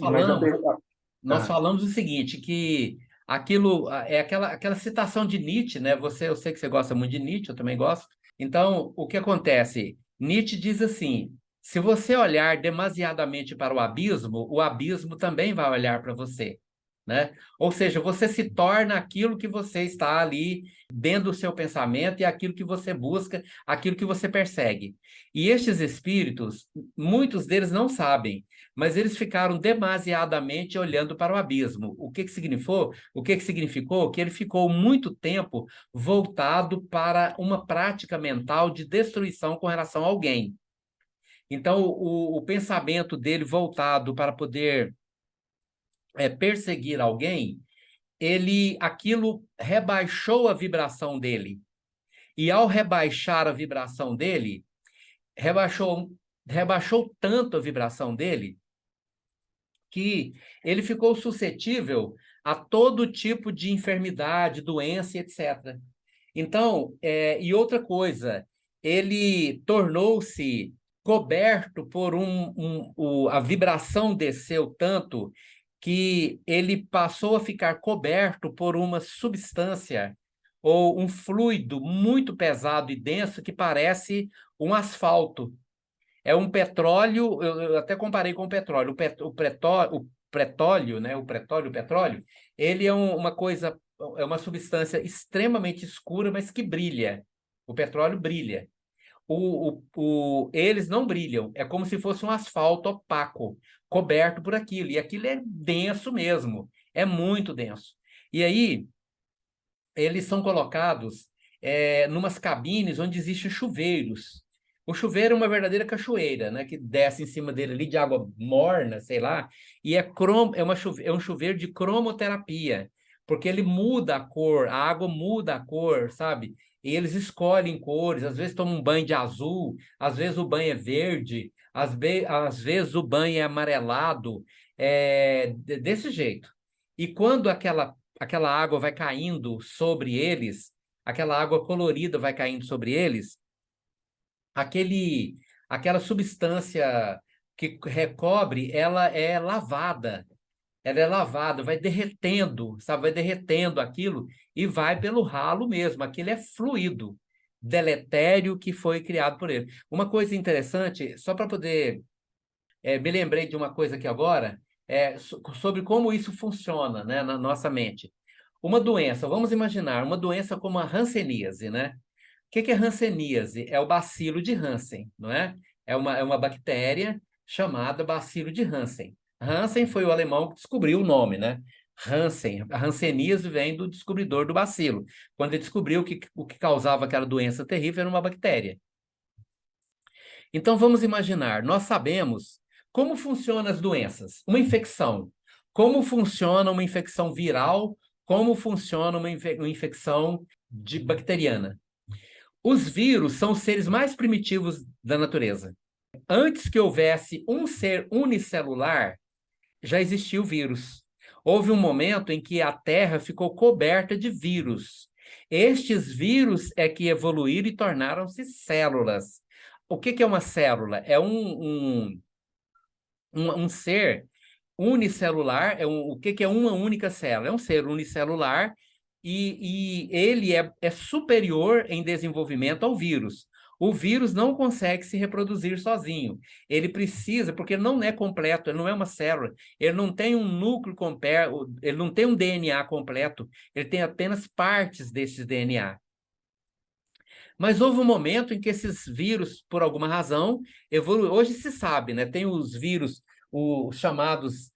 nós falamos o seguinte, que aquilo é aquela citação de Nietzsche, né? Eu sei que você gosta muito de Nietzsche, eu também gosto. Então, o que acontece? Nietzsche diz assim: se você olhar demasiadamente para o abismo também vai olhar para você, né? Ou seja, você se torna aquilo que você está ali dentro do seu pensamento e aquilo que você busca, aquilo que você persegue. E estes espíritos, muitos deles não sabem, mas eles ficaram demasiadamente olhando para o abismo. O que que significou? O que que significou? Que ele ficou muito tempo voltado para uma prática mental de destruição com relação a alguém. Então, o pensamento dele voltado para poder perseguir alguém, aquilo rebaixou a vibração dele. E ao rebaixar a vibração dele, rebaixou tanto a vibração dele que ele ficou suscetível a todo tipo de enfermidade, doença, etc. Então, e outra coisa, ele tornou-se coberto por a vibração desceu tanto que ele passou a ficar coberto por uma substância ou um fluido muito pesado e denso que parece um asfalto. É um petróleo, eu até comparei com o petróleo. O petróleo, né? O petróleo, ele é uma coisa, é uma substância extremamente escura, mas que brilha. O petróleo brilha. Eles não brilham, é como se fosse um asfalto opaco, coberto por aquilo. E aquilo é denso mesmo, é muito denso. E aí, eles são colocados numas cabines onde existem chuveiros. O chuveiro é uma verdadeira cachoeira, né, que desce em cima dele ali de água morna, sei lá, e é um chuveiro de cromoterapia, porque ele muda a cor, a água muda a cor, sabe? E eles escolhem cores, às vezes tomam um banho de azul, às vezes o banho é verde, às vezes o banho é amarelado, desse jeito. E quando aquela água vai caindo sobre eles, aquela água colorida vai caindo sobre eles, aquela substância que recobre, ela é lavada, vai derretendo, sabe? Vai derretendo aquilo e vai pelo ralo mesmo, aquilo é fluido, deletério que foi criado por ele. Uma coisa interessante, só para poder, me lembrei de uma coisa aqui agora, sobre como isso funciona, né, na nossa mente. Uma doença, vamos imaginar, uma doença como a hanseníase, né? O que é hanseníase? É o bacilo de Hansen, não é? É uma bactéria chamada bacilo de Hansen. Hansen foi o alemão que descobriu o nome, né? Hansen. A hanseníase vem do descobridor do bacilo. Quando ele descobriu que o que causava aquela doença terrível era uma bactéria. Então, vamos imaginar, nós sabemos como funcionam as doenças. Uma infecção. Como funciona uma infecção viral, como funciona uma infecção bacteriana. Os vírus são os seres mais primitivos da natureza. Antes que houvesse um ser unicelular, já existia o vírus. Houve um momento em que a Terra ficou coberta de vírus. Estes vírus é que evoluíram e tornaram-se células. O que é uma célula? É um ser unicelular. O que é uma única célula? É um ser unicelular e ele é superior em desenvolvimento ao vírus. O vírus não consegue se reproduzir sozinho. Ele precisa, porque ele não é completo, ele não é uma célula, ele não tem um núcleo completo, ele não tem um DNA completo, ele tem apenas partes desse DNA. Mas houve um momento em que esses vírus, por alguma razão, evoluíram. Hoje se sabe, né? Tem os vírus, os chamados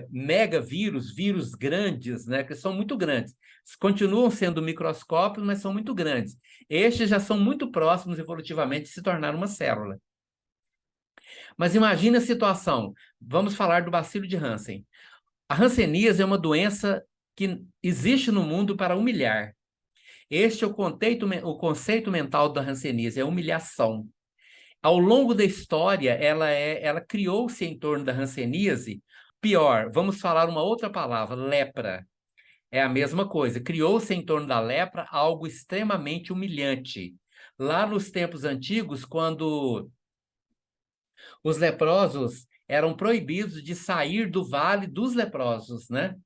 megavírus, vírus grandes, né? Que são muito grandes. Continuam sendo microscópios, mas são muito grandes. Estes já são muito próximos evolutivamente de se tornar uma célula. Mas imagine a situação. Vamos falar do bacilo de Hansen. A hanseníase é uma doença que existe no mundo para humilhar. Este é o conceito mental da hanseníase, é humilhação. Ao longo da história, ela criou-se em torno da hanseníase. Pior, vamos falar uma outra palavra, lepra. É a mesma coisa. Criou-se em torno da lepra algo extremamente humilhante. Lá nos tempos antigos, quando os leprosos eram proibidos de sair do vale dos leprosos, né?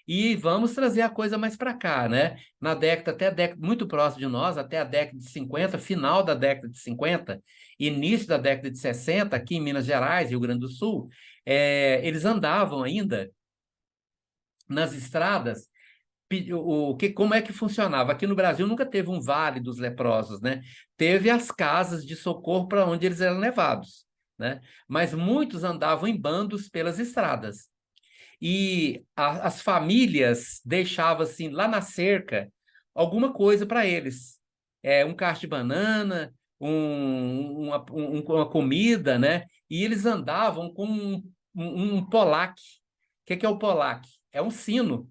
E vamos trazer a coisa mais para cá, né? Na década, até a década, muito próximo de nós, até a década de 50, final da década de 50, início da década de 60, aqui em Minas Gerais, Rio Grande do Sul, eles andavam ainda nas estradas. Como é que funcionava? Aqui no Brasil nunca teve um vale dos leprosos, né? Teve as casas de socorro para onde eles eram levados, né? Mas muitos andavam em bandos pelas estradas. E as famílias deixavam assim lá na cerca alguma coisa para eles, um cacho de banana, uma comida, né? E eles andavam com um polaque. O que é o polaque? É um sino,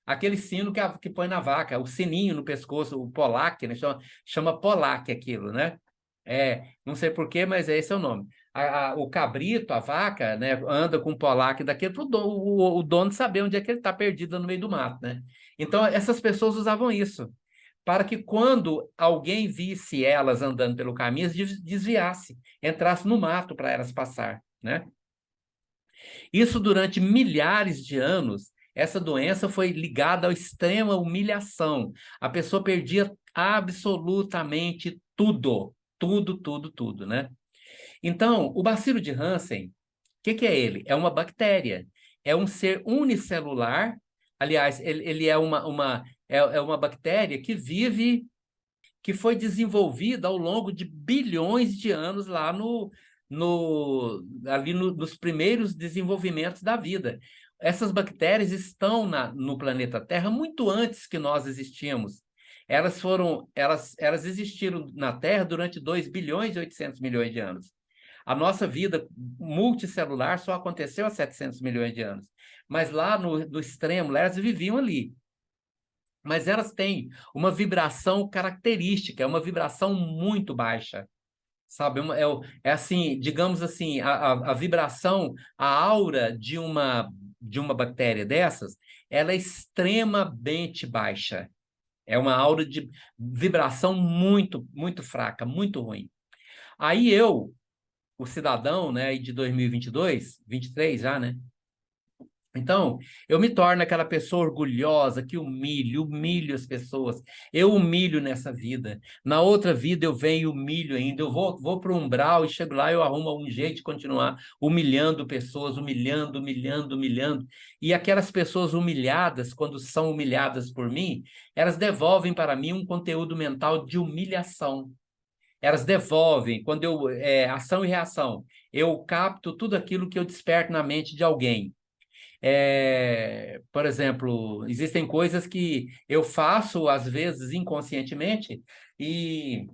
aquele sino que põe na vaca, o sininho no pescoço, o polaque, né? Chama polaque aquilo, né? Não sei por quê, mas esse é o nome. o cabrito, a vaca, né, anda com um polaque daquele para o dono saber onde é que ele está perdido no meio do mato, né? Então, essas pessoas usavam isso, para que quando alguém visse elas andando pelo caminho, desviasse, entrasse no mato para elas passar, né? Isso durante milhares de anos, essa doença foi ligada à extrema humilhação. A pessoa perdia absolutamente tudo, tudo, tudo, tudo, né? Então, o bacilo de Hansen, o que é ele? É uma bactéria, é um ser unicelular. Aliás, ele é uma bactéria que vive, que foi desenvolvida ao longo de bilhões de anos lá nos primeiros desenvolvimentos da vida. Essas bactérias estão no planeta Terra muito antes que nós existíamos. Elas existiram na Terra durante 2 bilhões e 800 milhões de anos. A nossa vida multicelular só aconteceu há 700 milhões de anos. Mas lá no extremo, elas viviam ali. Mas elas têm uma vibração característica, é uma vibração muito baixa, sabe? É assim, digamos assim, a vibração, a aura de uma bactéria dessas, ela é extremamente baixa. É uma aura de vibração muito, muito fraca, muito ruim. Aí o cidadão, né, de 2022, 23 já, né? Então, eu me torno aquela pessoa orgulhosa que humilho as pessoas. Eu humilho nessa vida. Na outra vida eu venho e humilho ainda. Eu vou para o umbral e chego lá e eu arrumo um jeito de continuar humilhando pessoas, humilhando, humilhando, humilhando. E aquelas pessoas humilhadas, quando são humilhadas por mim, elas devolvem para mim um conteúdo mental de humilhação. Elas devolvem, ação e reação. Eu capto tudo aquilo que eu desperto na mente de alguém. Por exemplo, existem coisas que eu faço, às vezes, inconscientemente, e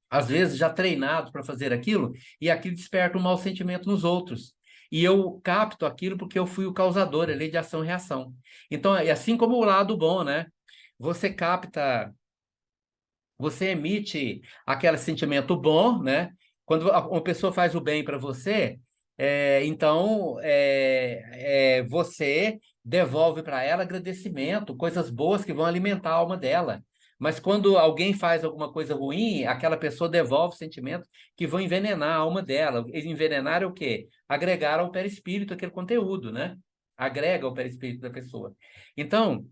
às vezes já treinado para fazer aquilo, e aquilo desperta um mau sentimento nos outros. E eu capto aquilo porque eu fui o causador, é lei de ação e reação. Então, é assim como o lado bom, né? Você capta, você emite aquele sentimento bom, né? Quando uma pessoa faz o bem para você, você devolve para ela agradecimento, coisas boas que vão alimentar a alma dela. Mas quando alguém faz alguma coisa ruim, aquela pessoa devolve sentimentos que vão envenenar a alma dela. Envenenar é o quê? Agregar ao perispírito aquele conteúdo, né? Agrega ao perispírito da pessoa. Então,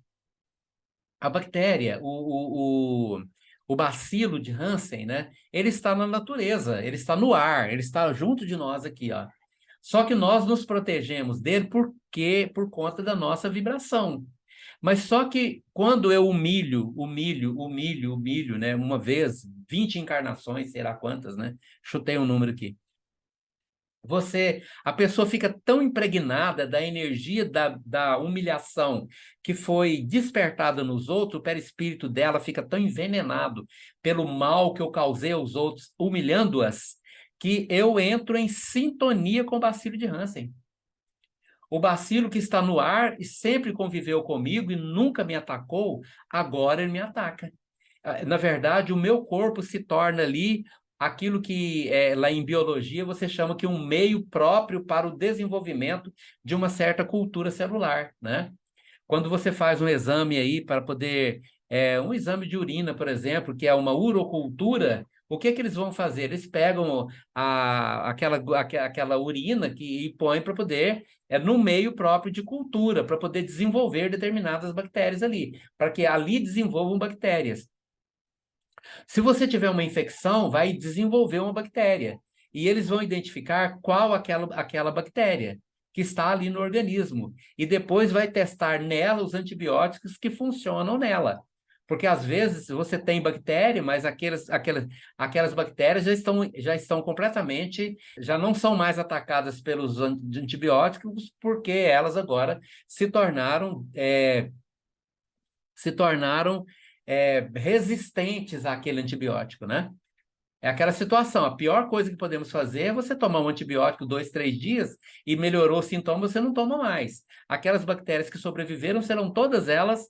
a bactéria, o bacilo de Hansen, né? Ele está na natureza, ele está no ar, ele está junto de nós aqui, ó. Só que nós nos protegemos dele por conta da nossa vibração. Mas só que quando eu humilho, né? Uma vez, 20 encarnações, sei lá quantas, né? Chutei um número aqui. A pessoa fica tão impregnada da energia da humilhação que foi despertada nos outros, o perispírito dela fica tão envenenado pelo mal que eu causei aos outros, humilhando-as, que eu entro em sintonia com o bacilo de Hansen. O bacilo que está no ar e sempre conviveu comigo e nunca me atacou, agora ele me ataca. Na verdade, o meu corpo se torna ali aquilo que lá em biologia você chama que um meio próprio para o desenvolvimento de uma certa cultura celular, né? Quando você faz um exame aí para poder, um exame de urina, por exemplo, que é uma urocultura, o que eles vão fazer? Eles pegam aquela urina e põem para poder, no meio próprio de cultura, para poder desenvolver determinadas bactérias ali, para que ali desenvolvam bactérias. Se você tiver uma infecção, vai desenvolver uma bactéria. E eles vão identificar qual aquela bactéria que está ali no organismo. E depois vai testar nela os antibióticos que funcionam nela. Porque às vezes você tem bactéria, mas aquelas bactérias já estão completamente, já não são mais atacadas pelos antibióticos, porque elas agora se tornaram resistentes àquele antibiótico, né? É aquela situação, a pior coisa que podemos fazer é você tomar um antibiótico 2, 3 dias e melhorou o sintoma, você não toma mais. Aquelas bactérias que sobreviveram serão todas elas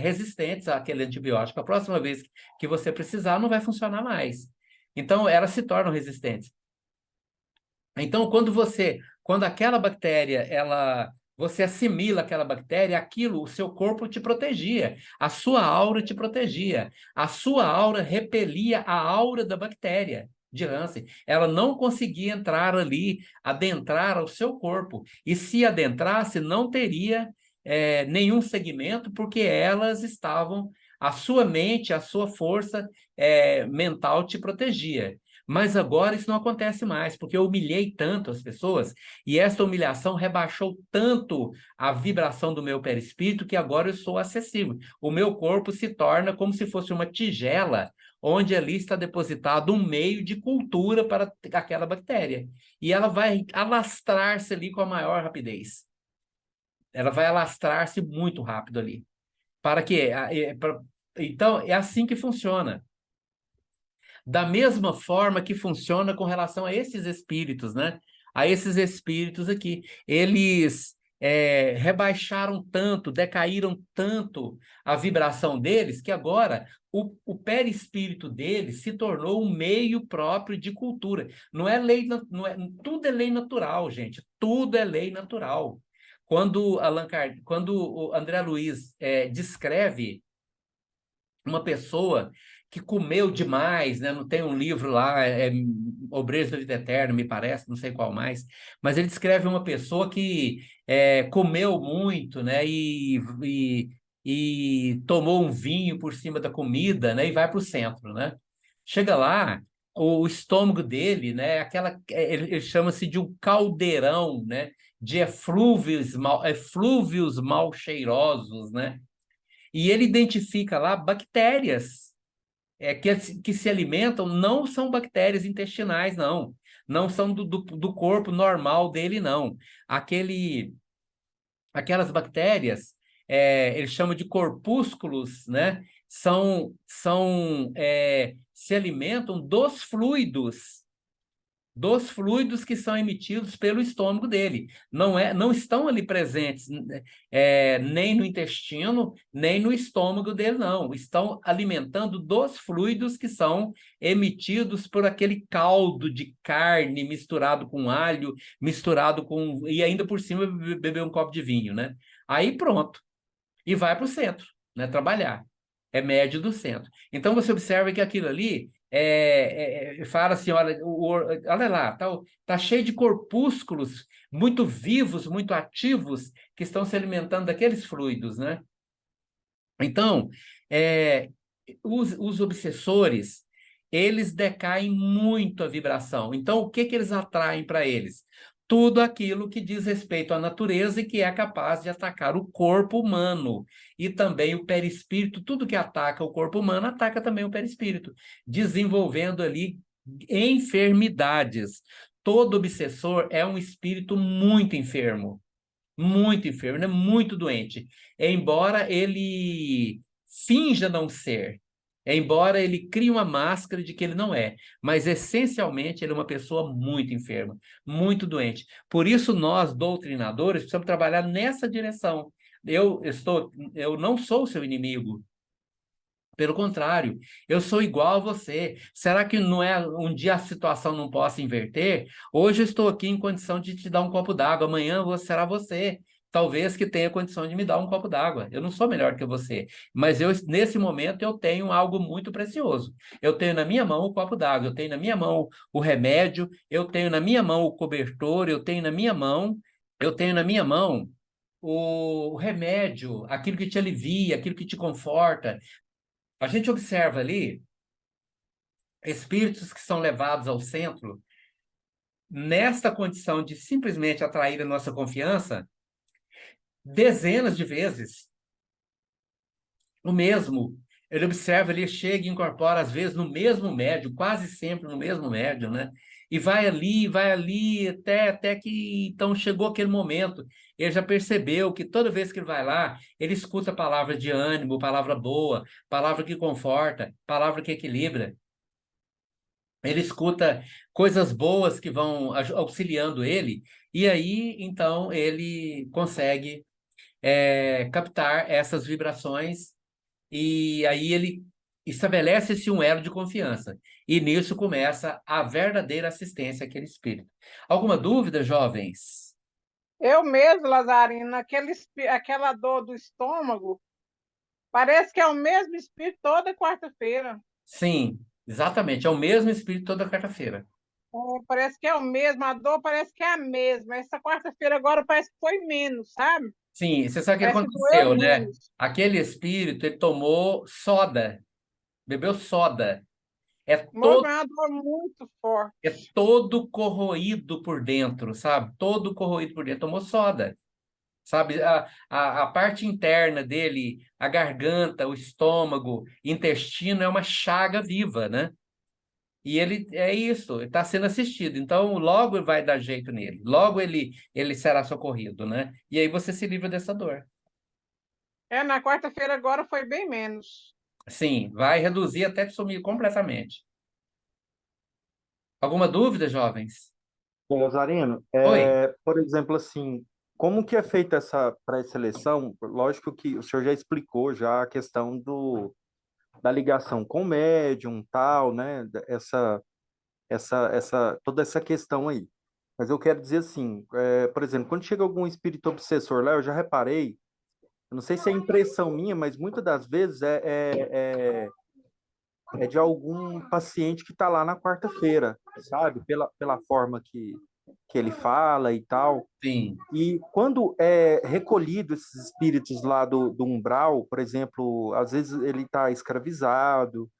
resistentes àquele antibiótico. A próxima vez que você precisar, não vai funcionar mais. Então, elas se tornam resistentes. Então, quando aquela bactéria, você assimila aquela bactéria, aquilo, o seu corpo te protegia, a sua aura te protegia, a sua aura repelia a aura da bactéria de Hansen. Ela não conseguia entrar ali, adentrar ao seu corpo. E se adentrasse, não teria nenhum segmento, porque elas estavam, a sua mente, a sua força mental te protegia. Mas agora isso não acontece mais, porque eu humilhei tanto as pessoas, e essa humilhação rebaixou tanto a vibração do meu perispírito, que agora eu sou acessível. O meu corpo se torna como se fosse uma tigela, onde ali está depositado um meio de cultura para aquela bactéria. E ela vai alastrar-se ali com a maior rapidez. Ela vai alastrar-se muito rápido ali. Para quê? Então, é assim que funciona. Da mesma forma que funciona com relação a esses espíritos, né? A esses espíritos aqui. Eles rebaixaram tanto, decaíram tanto a vibração deles, que agora o perispírito deles se tornou um meio próprio de cultura. Não é lei, não é, tudo é lei natural, gente. Tudo é lei natural. Quando o André Luiz descreve uma pessoa que comeu demais, né? Não tem um livro lá, Obreiros da Vida Eterna, me parece, não sei qual mais, mas ele descreve uma pessoa que comeu muito, né? E tomou um vinho por cima da comida, né? E vai para o centro, né? Chega lá, o estômago dele, né? Ele chama-se de um caldeirão, né? De eflúvios mal cheirosos, né? E ele identifica lá bactérias que se alimentam, não são bactérias intestinais, não. Não são do corpo normal dele, não. Aquelas bactérias, ele chama de corpúsculos, né? Se alimentam dos fluidos que são emitidos pelo estômago dele. Não estão ali presentes nem no intestino, nem no estômago dele, não. Estão alimentando dos fluidos que são emitidos por aquele caldo de carne misturado com alho, misturado com... E ainda por cima beber um copo de vinho, né? Aí pronto. E vai para o centro, né? Trabalhar. É médio do centro. Então você observa que aquilo ali fala assim, olha lá, tá cheio de corpúsculos muito vivos, muito ativos, que estão se alimentando daqueles fluidos, né? Então, os obsessores, eles decaem muito a vibração. Então, o que eles atraem para eles? Tudo aquilo que diz respeito à natureza e que é capaz de atacar o corpo humano e também o perispírito. Tudo que ataca o corpo humano ataca também o perispírito, desenvolvendo ali enfermidades. Todo obsessor é um espírito muito enfermo, né? Muito doente. Embora ele finja não ser, embora ele crie uma máscara de que ele não é, mas essencialmente ele é uma pessoa muito enferma, muito doente. Por isso nós, doutrinadores, precisamos trabalhar nessa direção. Eu não sou seu inimigo. Pelo contrário, eu sou igual a você. Será que não é um dia a situação não possa inverter? Hoje eu estou aqui em condição de te dar um copo d'água, amanhã será você. Talvez que tenha condição de me dar um copo d'água. Eu não sou melhor que você, mas nesse momento eu tenho algo muito precioso. Eu tenho na minha mão o copo d'água, eu tenho na minha mão o remédio, eu tenho na minha mão o cobertor, eu tenho na minha mão o remédio, aquilo que te alivia, aquilo que te conforta. A gente observa ali espíritos que são levados ao centro nesta condição de simplesmente atrair a nossa confiança dezenas de vezes. O mesmo, ele observa, ele chega e incorpora às vezes no mesmo médium, quase sempre no mesmo médium, né? E vai ali, até que então chegou aquele momento. Ele já percebeu que toda vez que ele vai lá, ele escuta palavra de ânimo, palavra boa, palavra que conforta, palavra que equilibra. Ele escuta coisas boas que vão auxiliando ele, e aí, então, ele consegue captar essas vibrações, e aí ele estabelece-se um elo de confiança. E nisso começa a verdadeira assistência àquele espírito. Alguma dúvida, jovens? Eu mesmo, Lazarina, aquela dor do estômago, parece que é o mesmo espírito toda quarta-feira. Sim, exatamente. É o mesmo espírito toda quarta-feira. Parece que é o mesmo, a dor parece que é a mesma. Essa quarta-feira agora parece que foi menos, sabe? Sim, você sabe o que Parece que doeu aconteceu, né? menos. Aquele espírito, ele tomou soda, bebeu soda. É Moço, todo, é uma dor muito forte. é todo corroído por dentro, sabe? Todo corroído por dentro. Tomou soda, sabe? A parte interna dele, a garganta, o estômago, intestino, é uma chaga viva, né? E ele é isso, ele está sendo assistido. Então, logo vai dar jeito nele. Logo ele será socorrido, né? E aí você se livra dessa dor. Na quarta-feira agora foi bem menos. Sim, vai reduzir até sumir completamente. Alguma dúvida, jovens? Lazarino, Oi. por exemplo, assim, como que é feita essa pré-seleção? Lógico que o senhor já explicou já a questão da ligação com o médium, tal, né? Toda essa questão aí. Mas eu quero dizer assim, por exemplo, quando chega algum espírito obsessor lá, eu já reparei, eu não sei se é impressão minha, mas muitas das vezes é de algum paciente que está lá na quarta-feira, sabe? Pela forma que ele fala e tal. Sim. E quando é recolhido esses espíritos lá do umbral, por exemplo, às vezes ele está escravizado,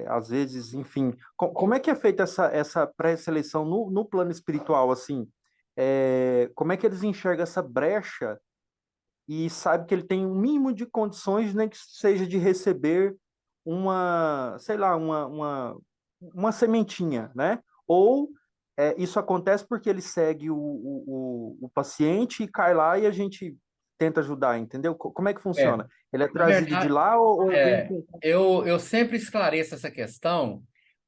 às vezes, enfim. Como é que é feita essa pré-seleção no plano espiritual, assim? Como é que eles enxergam essa brecha e sabe que ele tem um mínimo de condições, nem que seja de receber sei lá, uma sementinha, né? Ou isso acontece porque ele segue o paciente e cai lá e a gente tenta ajudar, entendeu? Como é que É, funciona? Ele é na trazido de verdade, lá ou vem com... eu sempre esclareço essa questão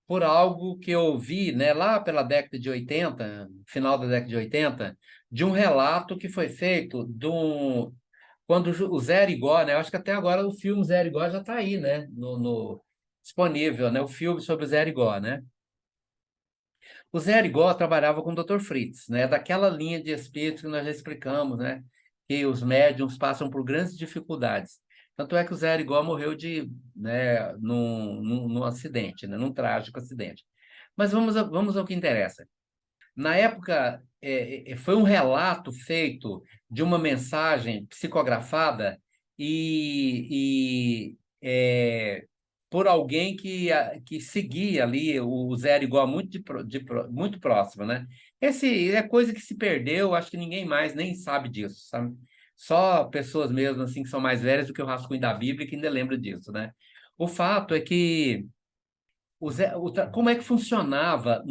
por algo que eu vi, né, lá pela década de 80, final da década de 80, de um relato que foi feito quando o Zé Arigó, né, eu acho que até agora o filme Zé Arigó já está aí, né, disponível, né, o filme sobre o Zé Arigó, né? O Zé Arigó trabalhava com o Dr. Fritz, né, daquela linha de espíritos que nós já explicamos, né, que os médiums passam por grandes dificuldades. Tanto é que o Zé Arigó morreu né, num acidente, né, num trágico acidente. Mas vamos ao que interessa. Na época, foi um relato feito de uma mensagem psicografada e por alguém que seguia ali o Zé igual muito, muito próximo, né? Esse é coisa que se perdeu, acho que ninguém mais nem sabe disso, sabe? Só pessoas mesmo assim que são mais velhas do que o rascunho da Bíblia que ainda lembram disso, né? O fato é que como é que funcionava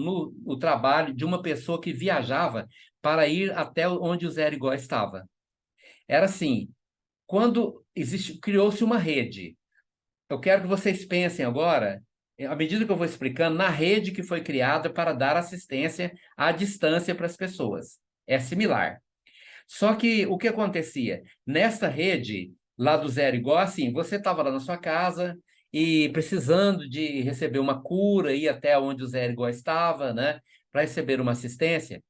o trabalho de uma pessoa que viajava para ir até onde o Zé Arigó estava? Era assim, quando criou-se uma rede. Eu quero que vocês pensem agora, à medida que eu vou explicando, na rede que foi criada para dar assistência à distância para as pessoas. É similar. Só que o que acontecia? Nessa rede, lá do Zero Igual, assim, você estava lá na sua casa e precisando de receber uma cura, ir até onde o Zero Igual estava, né? Para receber uma assistência.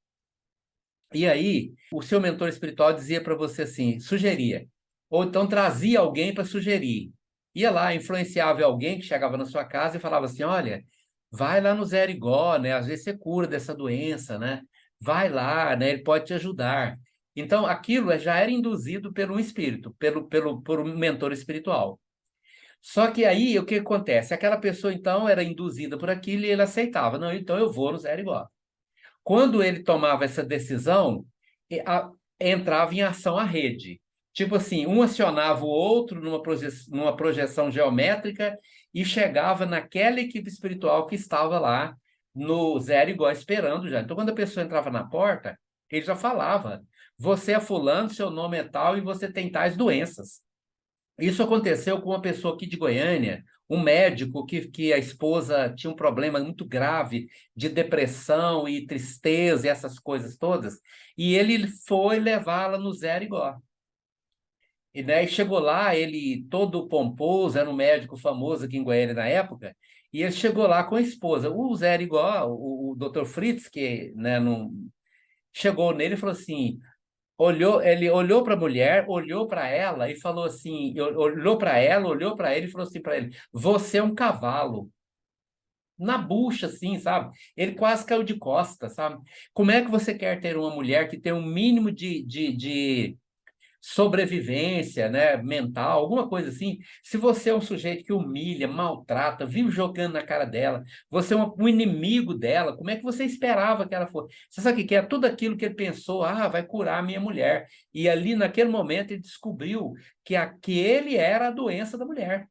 E aí, o seu mentor espiritual dizia para você assim, sugeria, ou então trazia alguém para sugerir. Ia lá, influenciava alguém que chegava na sua casa e falava assim, olha, vai lá no Zero Igual, né? Às vezes você cura dessa doença, né? Vai lá, né? Ele pode te ajudar. Então, aquilo já era induzido pelo espírito, por um mentor espiritual. Só que aí, o que acontece? Aquela pessoa, então, era induzida por aquilo e ele aceitava. Não, então eu vou no Zero Igual. Quando ele tomava essa decisão, entrava em ação a rede. Tipo assim, um acionava o outro numa projeção geométrica e chegava naquela equipe espiritual que estava lá no Zero Igual esperando já. Então, quando a pessoa entrava na porta, ele já falava: você é fulano, seu nome é tal e você tem tais doenças. Isso aconteceu com uma pessoa aqui de Goiânia, um médico que a esposa tinha um problema muito grave de depressão e tristeza e essas coisas todas, e ele foi levá-la no Zero Igual. E, né, e chegou lá, ele todo pomposo, era um médico famoso aqui em Goiânia na época, e ele chegou lá com a esposa. O Zé era igual, o Dr. Fritz, que, né, não, chegou nele e falou assim, ele olhou para a mulher, olhou para ela e falou assim, olhou para ela, olhou para ele e falou assim para ele, você é um cavalo. Na bucha, assim, sabe? Ele quase caiu de costas, sabe? Como é que você quer ter uma mulher que tem um mínimo de sobrevivência, né, mental, alguma coisa assim, se você é um sujeito que humilha, maltrata, vive jogando na cara dela, você é um inimigo dela, como é que você esperava que ela fosse? Você sabe o que é? Tudo aquilo que ele pensou, vai curar a minha mulher. E ali, naquele momento, ele descobriu que ele era a doença da mulher.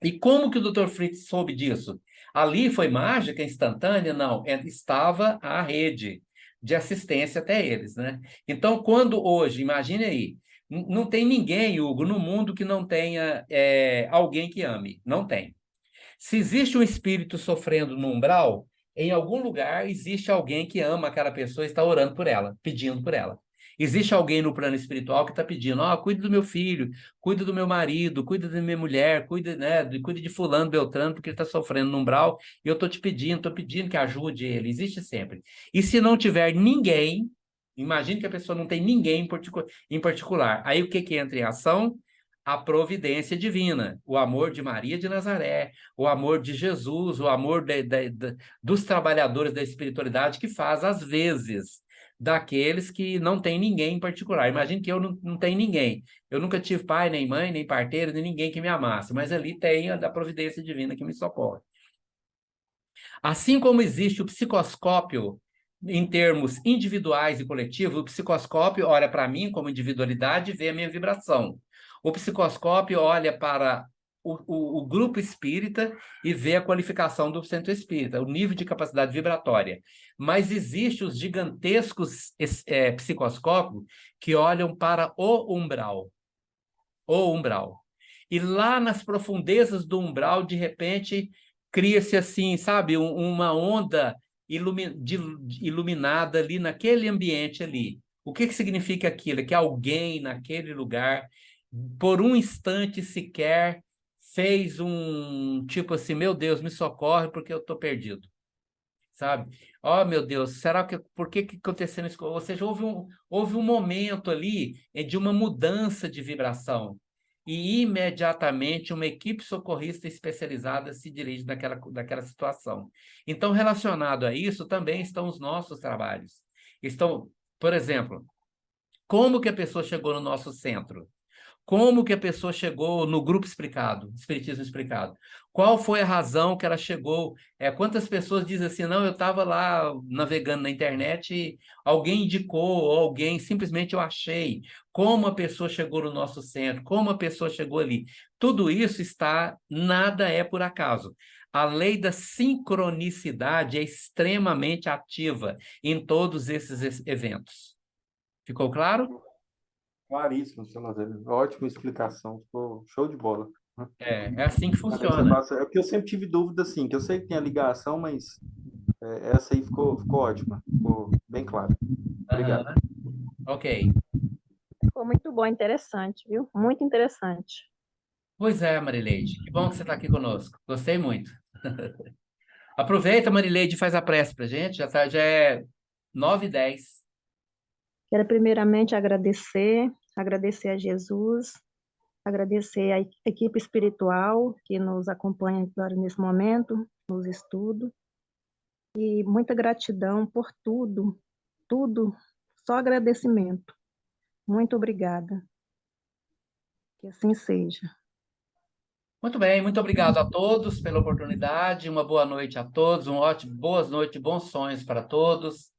E como que o Dr. Fritz soube disso? Ali foi mágica instantânea? Não, estava a rede de assistência até eles, né? Então, quando hoje, imagine aí, não tem ninguém, Hugo, no mundo que não tenha alguém que ame. Não tem. Se existe um espírito sofrendo no umbral, em algum lugar existe alguém que ama aquela pessoa e está orando por ela, pedindo por ela. Existe alguém no plano espiritual que está pedindo, cuida do meu filho, cuida do meu marido, cuida da minha mulher, cuida, né, cuida de fulano, beltrano, porque ele está sofrendo no umbral, e eu estou pedindo que ajude ele. Existe sempre. E se não tiver ninguém, imagine que a pessoa não tem ninguém em particular. Aí o que que entra em ação? A providência divina, o amor de Maria de Nazaré, o amor de Jesus, o amor dos trabalhadores da espiritualidade que faz, às vezes, daqueles que não tem ninguém em particular. Imagine que eu não tenho ninguém. Eu nunca tive pai, nem mãe, nem parteiro, nem ninguém que me amasse, mas ali tem a da providência divina que me socorre. Assim como existe o psicoscópio em termos individuais e coletivos, o psicoscópio olha para mim como individualidade e vê a minha vibração. O psicoscópio olha para o grupo espírita e vê a qualificação do centro espírita, o nível de capacidade vibratória. Mas existem os gigantescos psicoscópios que olham para o umbral. O umbral. E lá nas profundezas do umbral, de repente, cria-se assim, sabe, uma onda iluminada ali naquele ambiente ali. O que significa aquilo? Que alguém naquele lugar, por um instante sequer, fez um tipo assim, meu Deus, me socorre porque eu estou perdido, sabe? Oh, meu Deus, por que aconteceu isso? Ou seja, houve um momento ali de uma mudança de vibração. E imediatamente uma equipe socorrista especializada se dirige daquela situação. Então, relacionado a isso, também estão os nossos trabalhos. Por exemplo, como que a pessoa chegou no nosso centro? Como que a pessoa chegou no grupo explicado, Espiritismo explicado? Qual foi a razão que ela chegou? Quantas pessoas dizem assim, não, eu estava lá navegando na internet e alguém indicou, ou alguém, simplesmente eu achei. Como a pessoa chegou no nosso centro, como a pessoa chegou ali. Tudo isso nada é por acaso. A lei da sincronicidade é extremamente ativa em todos esses eventos. Ficou claro? Claríssimo, seu Nazaré. Ótima explicação, ficou show de bola. É assim que Você funciona. passa, é porque eu sempre tive dúvida, assim, que eu sei que tem a ligação, mas essa aí ficou ótima, ficou bem claro. Obrigado. Ok. Ficou muito bom, interessante, viu? Muito interessante. Pois é, Marileide. Que bom que você está aqui conosco. Gostei muito. Aproveita, Marileide, e faz a prece para a gente. Já é 9h10. Quero primeiramente agradecer a Jesus, agradecer a equipe espiritual que nos acompanha agora nesse momento, nos estudos, e muita gratidão por tudo, só agradecimento. Muito obrigada. Que assim seja. Muito bem, muito obrigado a todos pela oportunidade. Uma boa noite a todos, boas noites, bons sonhos para todos.